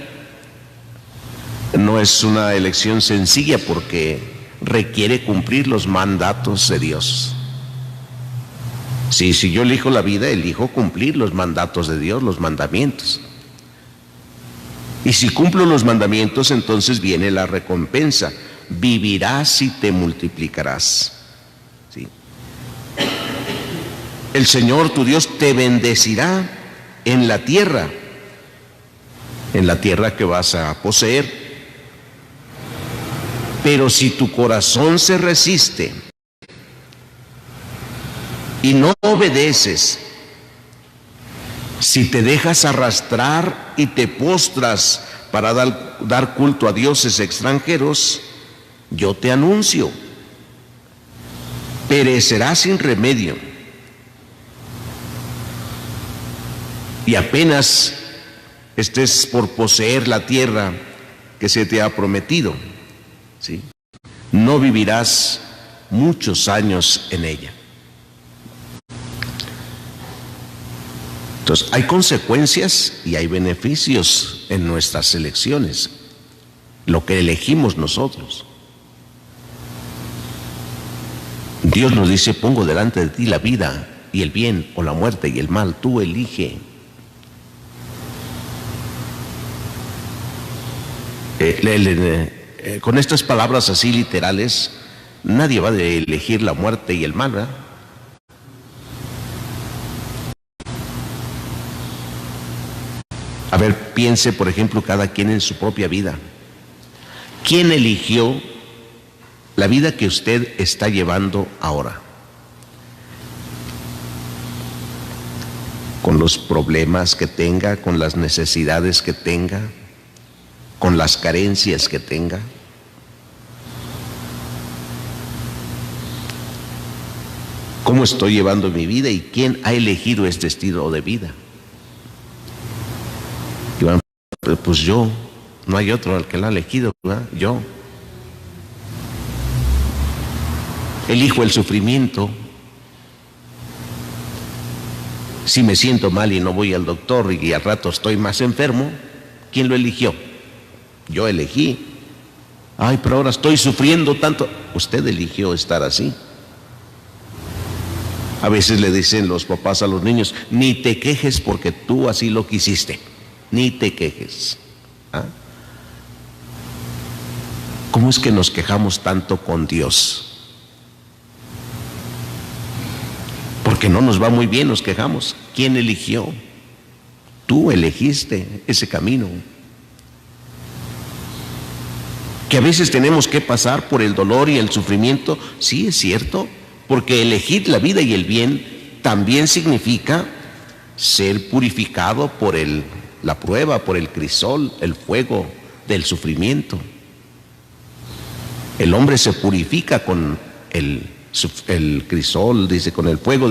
A: no es una elección sencilla porque requiere cumplir los mandatos de Dios. Sí, si yo elijo la vida, elijo cumplir los mandatos de Dios, los mandamientos. Y si cumplo los mandamientos, entonces viene la recompensa. Vivirás y te multiplicarás. ¿Sí? El Señor tu Dios te bendecirá en la tierra que vas a poseer. Pero si tu corazón se resiste y no obedeces, si te dejas arrastrar y te postras para dar culto a dioses extranjeros, yo te anuncio, perecerás sin remedio. Y apenas estés por poseer la tierra que se te ha prometido, ¿sí? No vivirás muchos años en ella. Entonces, hay consecuencias y hay beneficios en nuestras elecciones, lo que elegimos nosotros. Dios nos dice, pongo delante de ti la vida y el bien, o la muerte y el mal. Tú elige. Con estas palabras así literales, nadie va a elegir la muerte y el mal, ¿verdad? A ver, piense, por ejemplo, cada quien en su propia vida. ¿Quién eligió la vida que usted está llevando ahora? Con los problemas que tenga, con las necesidades que tenga, con las carencias que tenga. ¿Cómo estoy llevando mi vida y quién ha elegido este estilo de vida? Y van, pues yo, no hay otro al que lo ha elegido, ¿verdad? Yo. Elijo el sufrimiento. Si me siento mal y no voy al doctor y al rato estoy más enfermo, ¿quién lo eligió? Yo elegí. Ay, pero ahora estoy sufriendo tanto. Usted eligió estar así. A veces le dicen los papás a los niños, ni te quejes porque tú así lo quisiste. Ni te quejes. ¿Ah? ¿Cómo es que nos quejamos tanto con Dios? Porque no nos va muy bien, nos quejamos. ¿Quién eligió? Tú elegiste ese camino. Que a veces tenemos que pasar por el dolor y el sufrimiento, sí es cierto, porque elegir la vida y el bien también significa ser purificado por la prueba, por el crisol, el fuego del sufrimiento. El hombre se purifica con el crisol, dice, con el fuego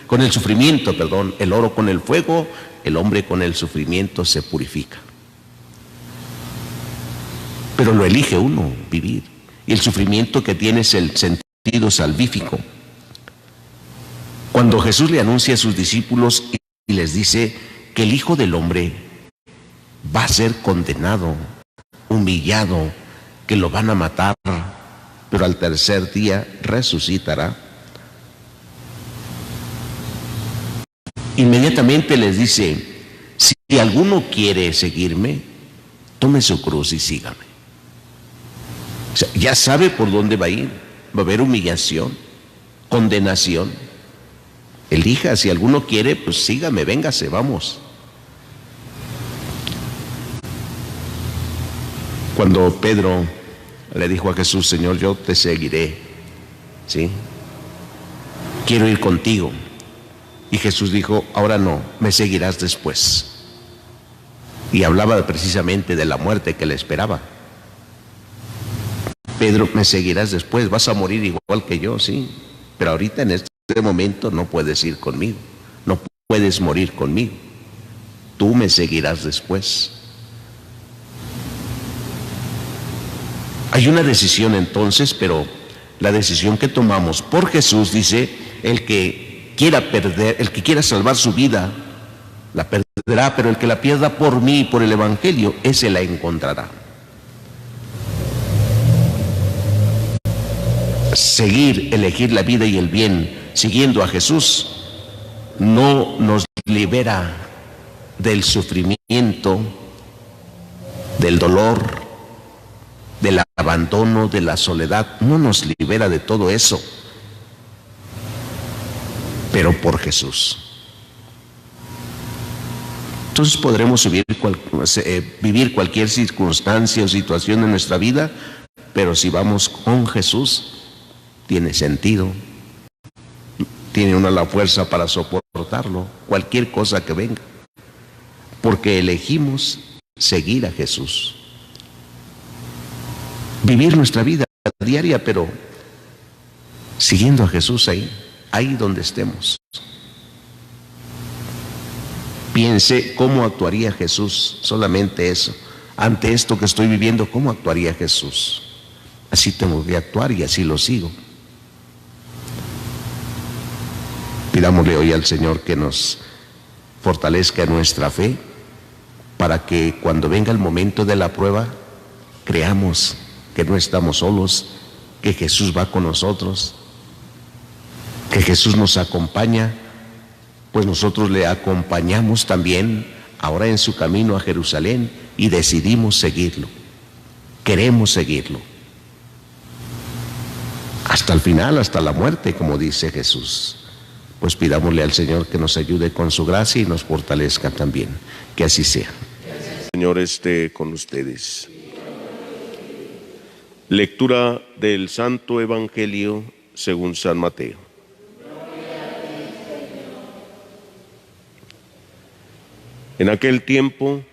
A: con el sufrimiento, perdón, el oro con el fuego, el hombre con el sufrimiento se purifica. Pero lo elige uno, vivir. Y el sufrimiento que tiene es el sentido salvífico. Cuando Jesús le anuncia a sus discípulos y les dice que el Hijo del Hombre va a ser condenado, humillado, que lo van a matar, pero al tercer día resucitará. Inmediatamente les dice, si alguno quiere seguirme, tome su cruz y sígame. O sea, ya sabe por dónde va a ir. Va a haber humillación, condenación. Elija, si alguno quiere, pues sígame, véngase, vamos. Cuando Pedro le dijo a Jesús, Señor, yo te seguiré, ¿sí? Quiero ir contigo. Y Jesús dijo, ahora no, me seguirás después. Y hablaba precisamente de la muerte que le esperaba. Pedro, me seguirás después, vas a morir igual que yo, sí, pero ahorita en este momento no puedes ir conmigo, no puedes morir conmigo, tú me seguirás después. Hay una decisión entonces, pero la decisión que tomamos por Jesús dice, el que quiera salvar su vida, la perderá, pero el que la pierda por mí y por el Evangelio, ese la encontrará. Elegir la vida y el bien, siguiendo a Jesús, no nos libera del sufrimiento, del dolor, del abandono, de la soledad, no nos libera de todo eso, pero por Jesús. Entonces podremos vivir cualquier circunstancia o situación en nuestra vida, pero si vamos con Jesús, tiene sentido, tiene uno la fuerza para soportarlo, cualquier cosa que venga, porque elegimos seguir a Jesús. Vivir nuestra vida diaria, pero siguiendo a Jesús ahí donde estemos. Piense cómo actuaría Jesús, solamente eso. Ante esto que estoy viviendo, ¿cómo actuaría Jesús? Así tengo que actuar y así lo sigo. Pidámosle hoy al Señor que nos fortalezca nuestra fe para que cuando venga el momento de la prueba, creamos que no estamos solos, que Jesús va con nosotros, que Jesús nos acompaña pues nosotros le acompañamos también ahora en su camino a Jerusalén y decidimos seguirlo. Queremos seguirlo. Hasta el final, hasta la muerte, como dice Jesús. Pues pidámosle al Señor que nos ayude con su gracia y nos fortalezca también. Que así sea. El Señor esté con ustedes. Lectura del Santo Evangelio según San Mateo. En aquel tiempo,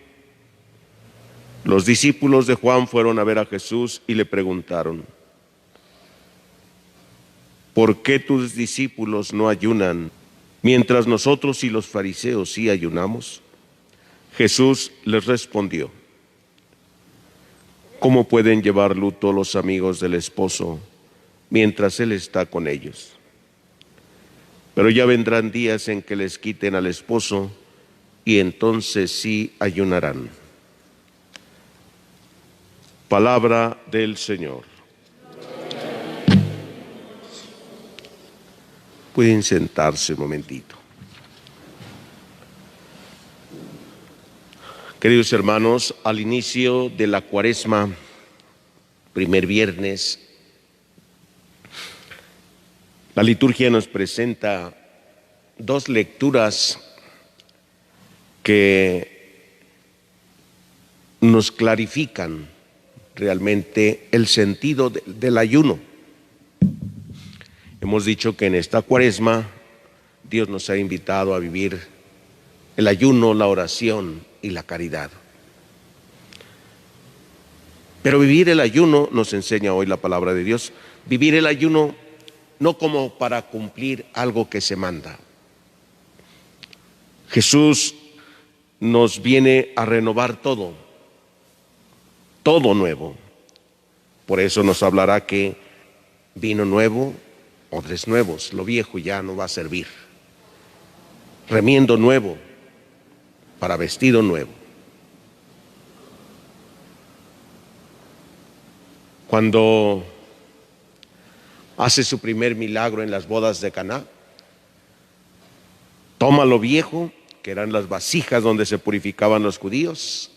A: los discípulos de Juan fueron a ver a Jesús y le preguntaron: ¿por qué tus discípulos no ayunan, mientras nosotros y los fariseos sí ayunamos? Jesús les respondió: ¿cómo pueden llevar luto los amigos del esposo mientras él está con ellos? Pero ya vendrán días en que les quiten al esposo y entonces sí ayunarán. Palabra del Señor. Pueden sentarse un momentito. Queridos hermanos, al inicio de la Cuaresma, primer viernes, la liturgia nos presenta dos lecturas que nos clarifican realmente el sentido del ayuno. Hemos dicho que en esta Cuaresma Dios nos ha invitado a vivir el ayuno, la oración y la caridad. Pero vivir el ayuno, nos enseña hoy la palabra de Dios, vivir el ayuno no como para cumplir algo que se manda. Jesús nos viene a renovar todo nuevo. Por eso nos hablará que vino nuevo, odres nuevos, lo viejo ya no va a servir. Remiendo nuevo para vestido nuevo. Cuando hace su primer milagro en las bodas de Caná, toma lo viejo, que eran las vasijas donde se purificaban los judíos,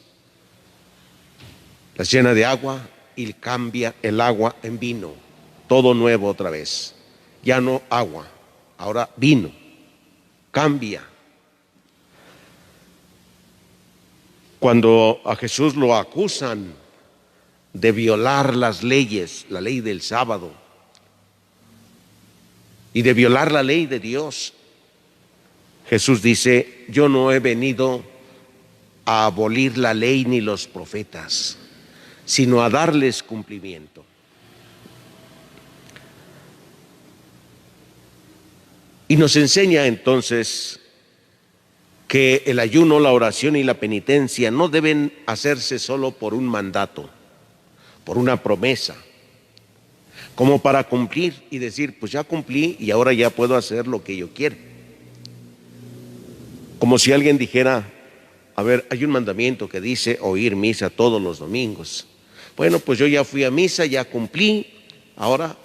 A: las llena de agua y cambia el agua en vino, todo nuevo otra vez. Ya no agua, ahora vino, cambia. Cuando a Jesús lo acusan de violar las leyes, la ley del sábado, y de violar la ley de Dios, Jesús dice: yo no he venido a abolir la ley ni los profetas, sino a darles cumplimiento. Y nos enseña entonces que el ayuno, la oración y la penitencia no deben hacerse solo por un mandato, por una promesa, como para cumplir y decir: pues ya cumplí y ahora ya puedo hacer lo que yo quiero. Como si alguien dijera: a ver, hay un mandamiento que dice oír misa todos los domingos. Bueno, pues yo ya fui a misa, ya cumplí, ahora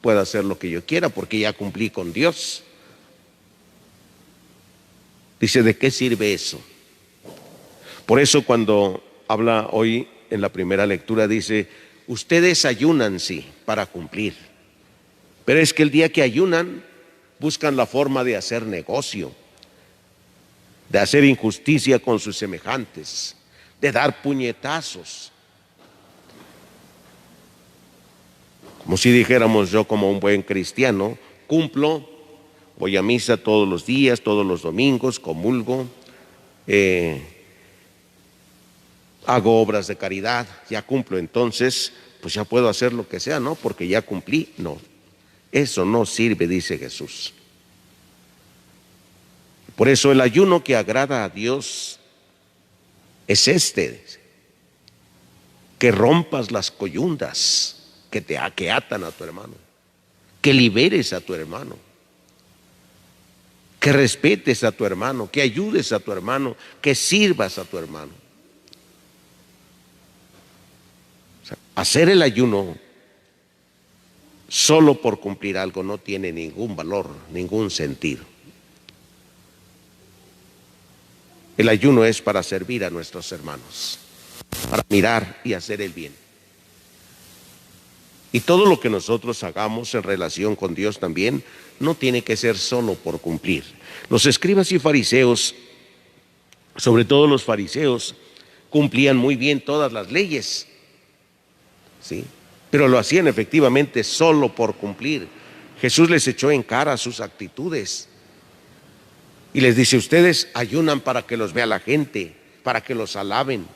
A: puedo hacer lo que yo quiera porque ya cumplí con Dios. Dice: ¿de qué sirve eso? Por eso cuando habla hoy en la primera lectura dice: ustedes ayunan, sí, para cumplir, pero es que el día que ayunan buscan la forma de hacer negocio, de hacer injusticia con sus semejantes, de dar puñetazos. Como si dijéramos: yo como un buen cristiano cumplo, voy a misa todos los días, todos los domingos, comulgo, hago obras de caridad, ya cumplo, entonces pues ya puedo hacer lo que sea, ¿no? Porque ya cumplí. No, eso no sirve, dice Jesús. Por eso el ayuno que agrada a Dios es que rompas las coyundas que atan a tu hermano, que liberes a tu hermano, que respetes a tu hermano, que ayudes a tu hermano, que sirvas a tu hermano. O sea, hacer el ayuno solo por cumplir algo no tiene ningún valor, ningún sentido. El ayuno es para servir a nuestros hermanos, para mirar y hacer el bien. Y todo lo que nosotros hagamos en relación con Dios también no tiene que ser solo por cumplir. Los escribas y fariseos, sobre todo los fariseos, cumplían muy bien todas las leyes, ¿sí? Pero lo hacían efectivamente solo por cumplir. Jesús les echó en cara sus actitudes y les dice: ustedes ayunan para que los vea la gente, para que los alaben.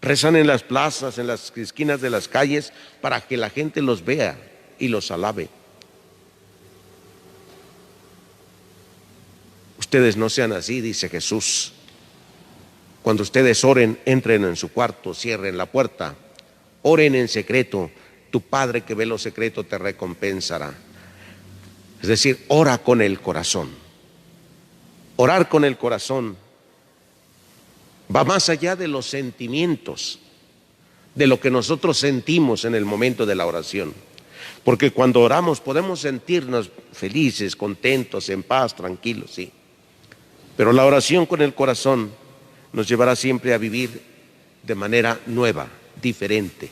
A: Rezan en las plazas, en las esquinas de las calles, para que la gente los vea y los alabe. Ustedes no sean así, dice Jesús. Cuando ustedes oren, entren en su cuarto, cierren la puerta, oren en secreto. Tu Padre que ve lo secreto te recompensará. Es decir, ora con el corazón. Orar con el corazón va más allá de los sentimientos, de lo que nosotros sentimos en el momento de la oración. Porque cuando oramos podemos sentirnos felices, contentos, en paz, tranquilos, sí. Pero la oración con el corazón nos llevará siempre a vivir de manera nueva, diferente.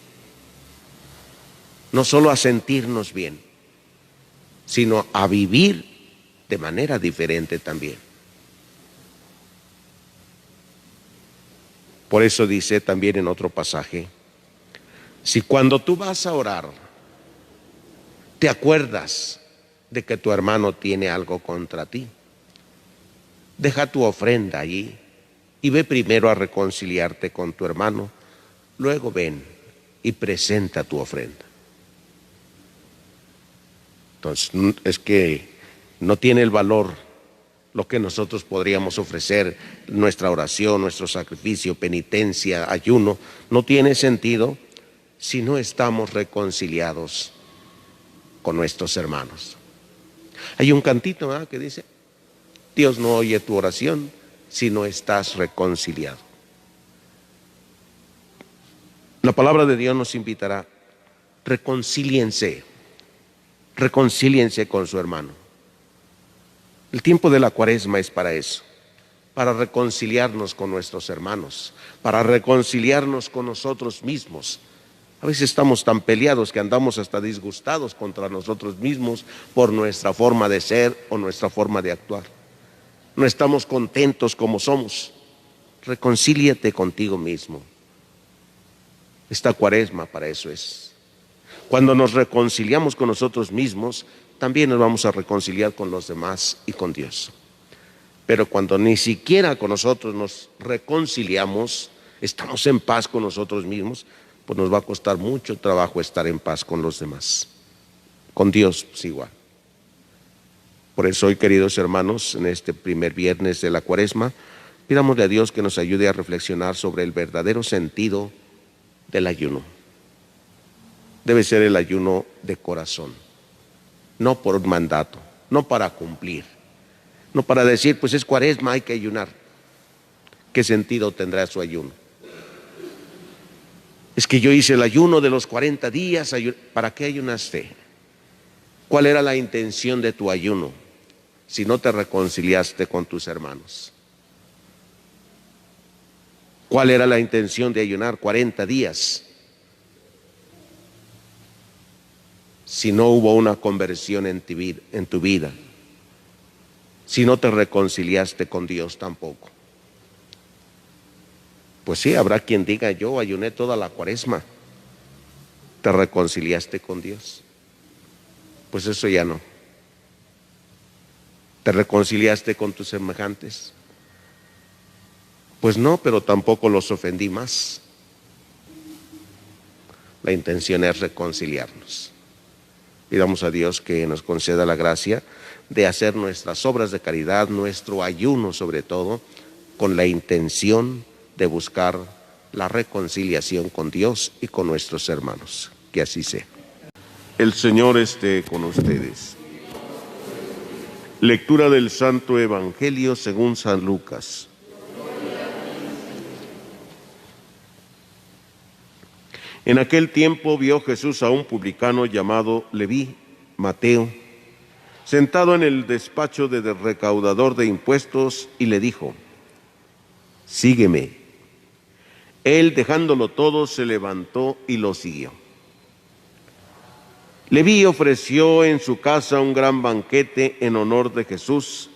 A: No solo a sentirnos bien, sino a vivir de manera diferente también. Por eso dice también en otro pasaje: si cuando tú vas a orar te acuerdas de que tu hermano tiene algo contra ti, deja tu ofrenda allí y ve primero a reconciliarte con tu hermano, luego ven y presenta tu ofrenda. Entonces, es que no tiene el valor lo que nosotros podríamos ofrecer, nuestra oración, nuestro sacrificio, penitencia, ayuno, no tiene sentido si no estamos reconciliados con nuestros hermanos. Hay un cantito, ¿verdad?, que dice: Dios no oye tu oración si no estás reconciliado. La palabra de Dios nos invitará: reconcíliense con su hermano. El tiempo de la Cuaresma es para eso, para reconciliarnos con nuestros hermanos, para reconciliarnos con nosotros mismos. A veces estamos tan peleados que andamos hasta disgustados contra nosotros mismos por nuestra forma de ser o nuestra forma de actuar. No estamos contentos como somos. Reconcíliate contigo mismo. Esta Cuaresma para eso es. Cuando nos reconciliamos con nosotros mismos, también nos vamos a reconciliar con los demás y con Dios. Pero cuando ni siquiera con nosotros nos reconciliamos, estamos en paz con nosotros mismos, pues nos va a costar mucho trabajo estar en paz con los demás. Con Dios pues igual. Por eso hoy, queridos hermanos, en este primer viernes de la Cuaresma, pidámosle a Dios que nos ayude a reflexionar sobre el verdadero sentido del ayuno. Debe ser el ayuno de corazón, no por un mandato, no para cumplir, no para decir, pues es Cuaresma, hay que ayunar. ¿Qué sentido tendrá su ayuno? Es que yo hice el ayuno de los 40 días, ¿para qué ayunaste? ¿Cuál era la intención de tu ayuno si no te reconciliaste con tus hermanos? ¿Cuál era la intención de ayunar 40 días si no hubo una conversión en tu vida? Si no te reconciliaste con Dios tampoco. Pues sí, habrá quien diga: yo ayuné toda la Cuaresma. ¿Te reconciliaste con Dios? Pues eso ya no. ¿Te reconciliaste con tus semejantes? Pues no, pero tampoco los ofendí más. La intención es reconciliarnos. Pidamos a Dios que nos conceda la gracia de hacer nuestras obras de caridad, nuestro ayuno sobre todo, con la intención de buscar la reconciliación con Dios y con nuestros hermanos. Que así sea. El Señor esté con ustedes. Lectura del Santo Evangelio según San Lucas. En aquel tiempo vio Jesús a un publicano llamado Leví, Mateo, sentado en el despacho del recaudador de impuestos, y le dijo: sígueme. Él, dejándolo todo, se levantó y lo siguió. Leví ofreció en su casa un gran banquete en honor de Jesús,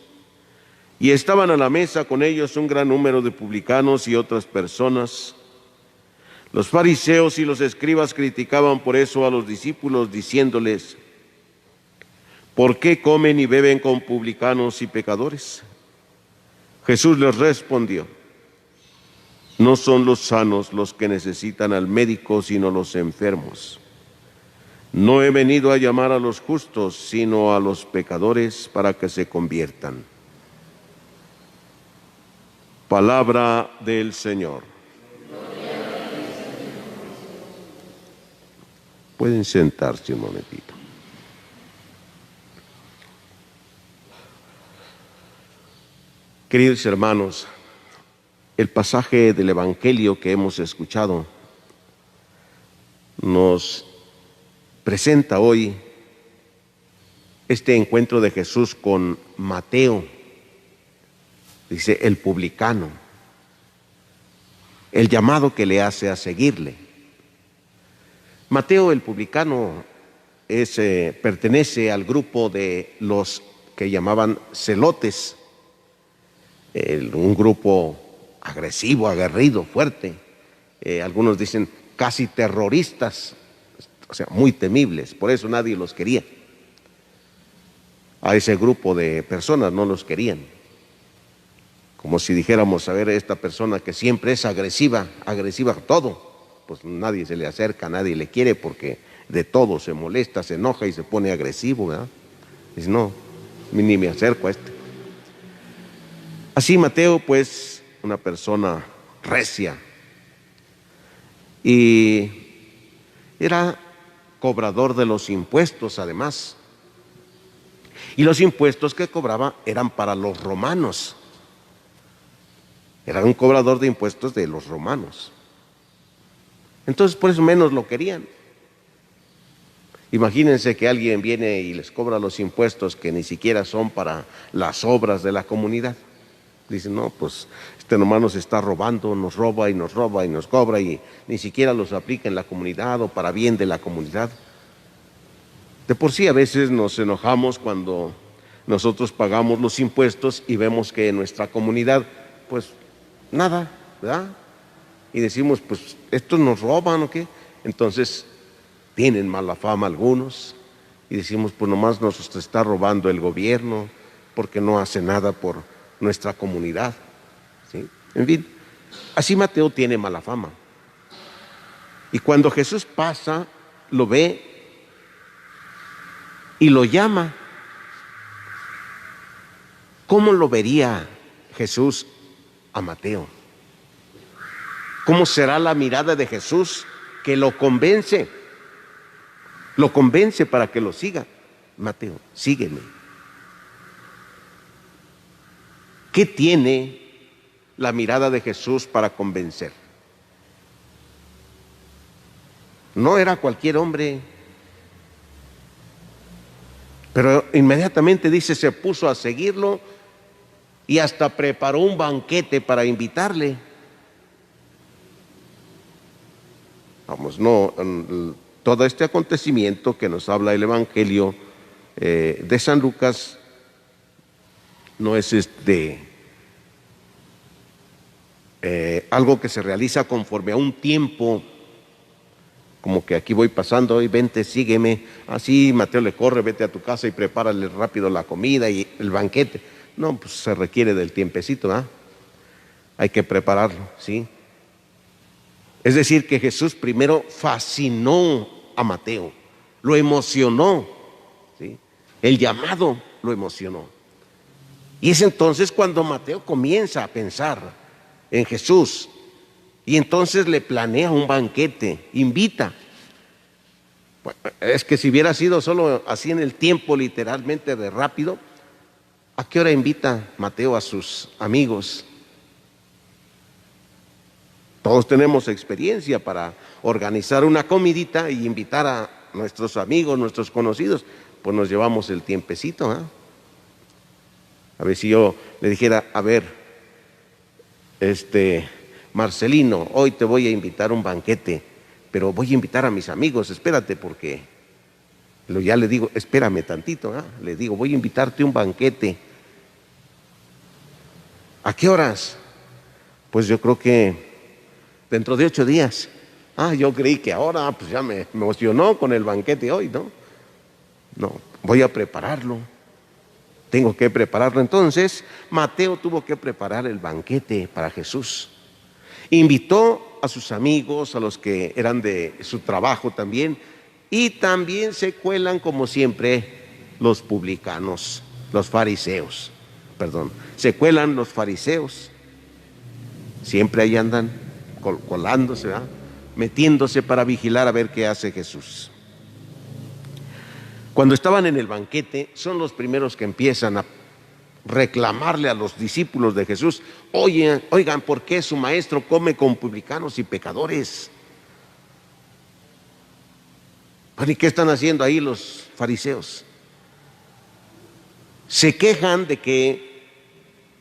A: y estaban a la mesa con ellos un gran número de publicanos y otras personas. Los fariseos y los escribas criticaban por eso a los discípulos, diciéndoles: ¿por qué comen y beben con publicanos y pecadores? Jesús les respondió: no son los sanos los que necesitan al médico, sino los enfermos. No he venido a llamar a los justos, sino a los pecadores para que se conviertan. Palabra del Señor. Pueden sentarse un momentito. Queridos hermanos, el pasaje del Evangelio que hemos escuchado nos presenta hoy este encuentro de Jesús con Mateo, dice el publicano, el llamado que le hace a seguirle. Mateo el publicano pertenece al grupo de los que llamaban celotes, un grupo agresivo, aguerrido, fuerte, algunos dicen casi terroristas, o sea, muy temibles, por eso nadie los quería. A ese grupo de personas no los querían. Como si dijéramos, a ver, esta persona que siempre es agresiva a todo, pues nadie se le acerca, nadie le quiere porque de todo se molesta, se enoja y se pone agresivo, ¿verdad? Dice, no, ni me acerco a este. Así Mateo, pues, una persona recia, y era cobrador de los impuestos además, y los impuestos que cobraba eran para los romanos, era un cobrador de impuestos de los romanos, entonces por eso menos lo querían. Imagínense que alguien viene y les cobra los impuestos que ni siquiera son para las obras de la comunidad. Dicen, no, pues este nomás nos está robando, nos roba y nos roba y nos cobra y ni siquiera los aplica en la comunidad o para bien de la comunidad. De por sí a veces nos enojamos cuando nosotros pagamos los impuestos y vemos que en nuestra comunidad, pues nada, ¿verdad? Y decimos, pues estos nos roban o qué. Entonces tienen mala fama algunos y decimos, pues nomás nos está robando el gobierno porque no hace nada por nuestra comunidad, ¿sí? En fin, así Mateo tiene mala fama. Y cuando Jesús pasa, lo ve y lo llama. ¿Cómo lo vería Jesús a Mateo? ¿Cómo será la mirada de Jesús que lo convence? Lo convence para que lo siga. Mateo, sígueme. ¿Qué tiene la mirada de Jesús para convencer? No era cualquier hombre, pero inmediatamente dice, se puso a seguirlo y hasta preparó un banquete para invitarle. Vamos, no, todo este acontecimiento que nos habla el Evangelio de San Lucas no es algo que se realiza conforme a un tiempo, como que aquí voy pasando y vente, sígueme. Así Mateo le corre, vete a tu casa y prepárale rápido la comida y el banquete. No, pues se requiere del tiempecito, ¿ah? Hay que prepararlo, ¿sí? Es decir, que Jesús primero fascinó a Mateo, lo emocionó, ¿sí? El llamado lo emocionó. Y es entonces cuando Mateo comienza a pensar en Jesús y entonces le planea un banquete, invita. Bueno, es que si hubiera sido solo así en el tiempo, literalmente de rápido, ¿a qué hora invita Mateo a sus amigos? Todos tenemos experiencia para organizar una comidita y invitar a nuestros amigos, nuestros conocidos, pues nos llevamos el tiempecito, ¿eh? A ver si yo le dijera, a ver, Marcelino, hoy te voy a invitar a un banquete, pero voy a invitar a mis amigos, espérate porque ya le digo, espérame tantito, le digo, voy a invitarte a un banquete. ¿A qué horas? Pues yo creo que dentro de 8 días. Yo creí que ahora, pues ya me emocionó con el banquete hoy, ¿no? No, voy a prepararlo. Tengo que prepararlo. Entonces, Mateo tuvo que preparar el banquete para Jesús. Invitó a sus amigos, a los que eran de su trabajo también, y también se cuelan, como siempre, los publicanos, los fariseos. Se cuelan los fariseos. Siempre ahí andan colándose, ¿verdad? Metiéndose para vigilar a ver qué hace Jesús. Cuando estaban en el banquete, son los primeros que empiezan a reclamarle a los discípulos de Jesús: oigan, ¿por qué su maestro come con publicanos y pecadores? ¿Y qué están haciendo ahí los fariseos? Se quejan de que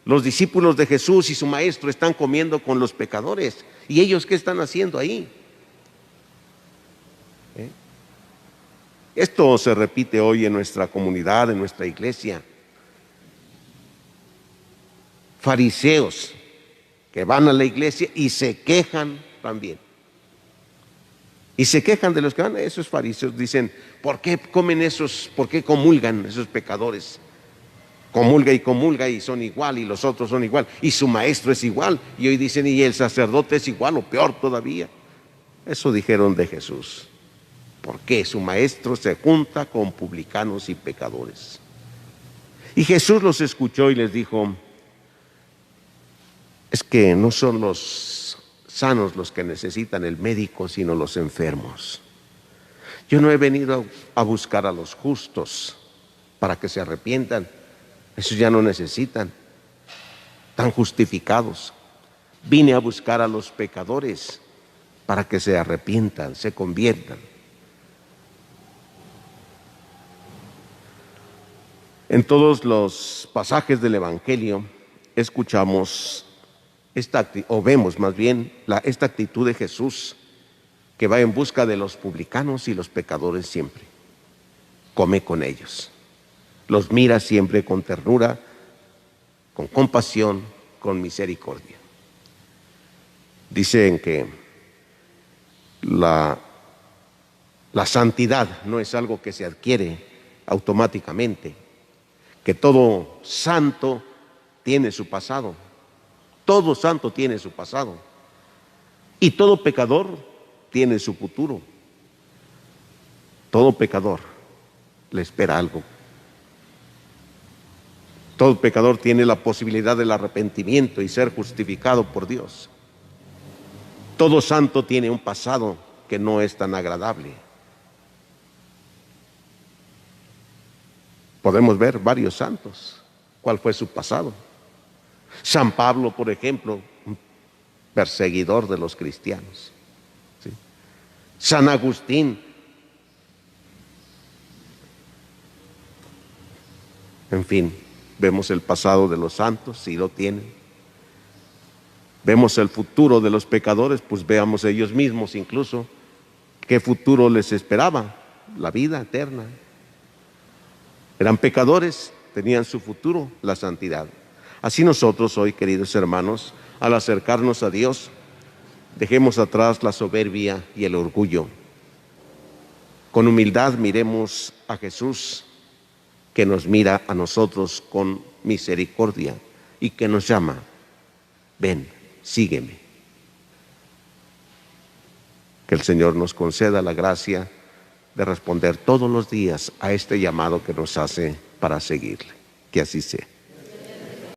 A: los discípulos de Jesús y su maestro están comiendo con los pecadores. ¿Y ellos qué están haciendo ahí? Esto se repite hoy en nuestra comunidad, en nuestra iglesia. Fariseos que van a la iglesia y se quejan también. Y se quejan de los que van. Esos fariseos dicen: ¿por qué comen esos? ¿Por qué comulgan esos pecadores? Comulga y son igual, y los otros son igual, y su maestro es igual. Y hoy dicen: y el sacerdote es igual o peor todavía. Eso dijeron de Jesús. ¿Por qué su maestro se junta con publicanos y pecadores? Y Jesús los escuchó y les dijo: es que no son los sanos los que necesitan el médico, sino los enfermos. Yo no he venido a buscar a los justos para que se arrepientan. Esos ya no necesitan, están justificados. Vine a buscar a los pecadores para que se arrepientan, se conviertan. En todos los pasajes del Evangelio escuchamos vemos más bien esta actitud de Jesús, que va en busca de los publicanos y los pecadores siempre. Come con ellos. Los mira siempre con ternura, con compasión, con misericordia. Dicen que la santidad no es algo que se adquiere automáticamente, que todo santo tiene su pasado, todo santo tiene su pasado, y todo pecador tiene su futuro. Todo pecador le espera algo. Todo pecador tiene la posibilidad del arrepentimiento y ser justificado por Dios. Todo santo tiene un pasado que no es tan agradable. Podemos ver varios santos. ¿Cuál fue su pasado? San Pablo, por ejemplo, un perseguidor de los cristianos. ¿Sí? San Agustín. En fin, vemos el pasado de los santos, si lo tienen. Vemos el futuro de los pecadores, pues veamos ellos mismos incluso qué futuro les esperaba: la vida eterna. Eran pecadores, tenían su futuro, la santidad. Así nosotros hoy, queridos hermanos, al acercarnos a Dios, dejemos atrás la soberbia y el orgullo. Con humildad miremos a Jesús, que nos mira a nosotros con misericordia y que nos llama: ven, sígueme. Que el Señor nos conceda la gracia de responder todos los días a este llamado que nos hace para seguirle. Que así sea.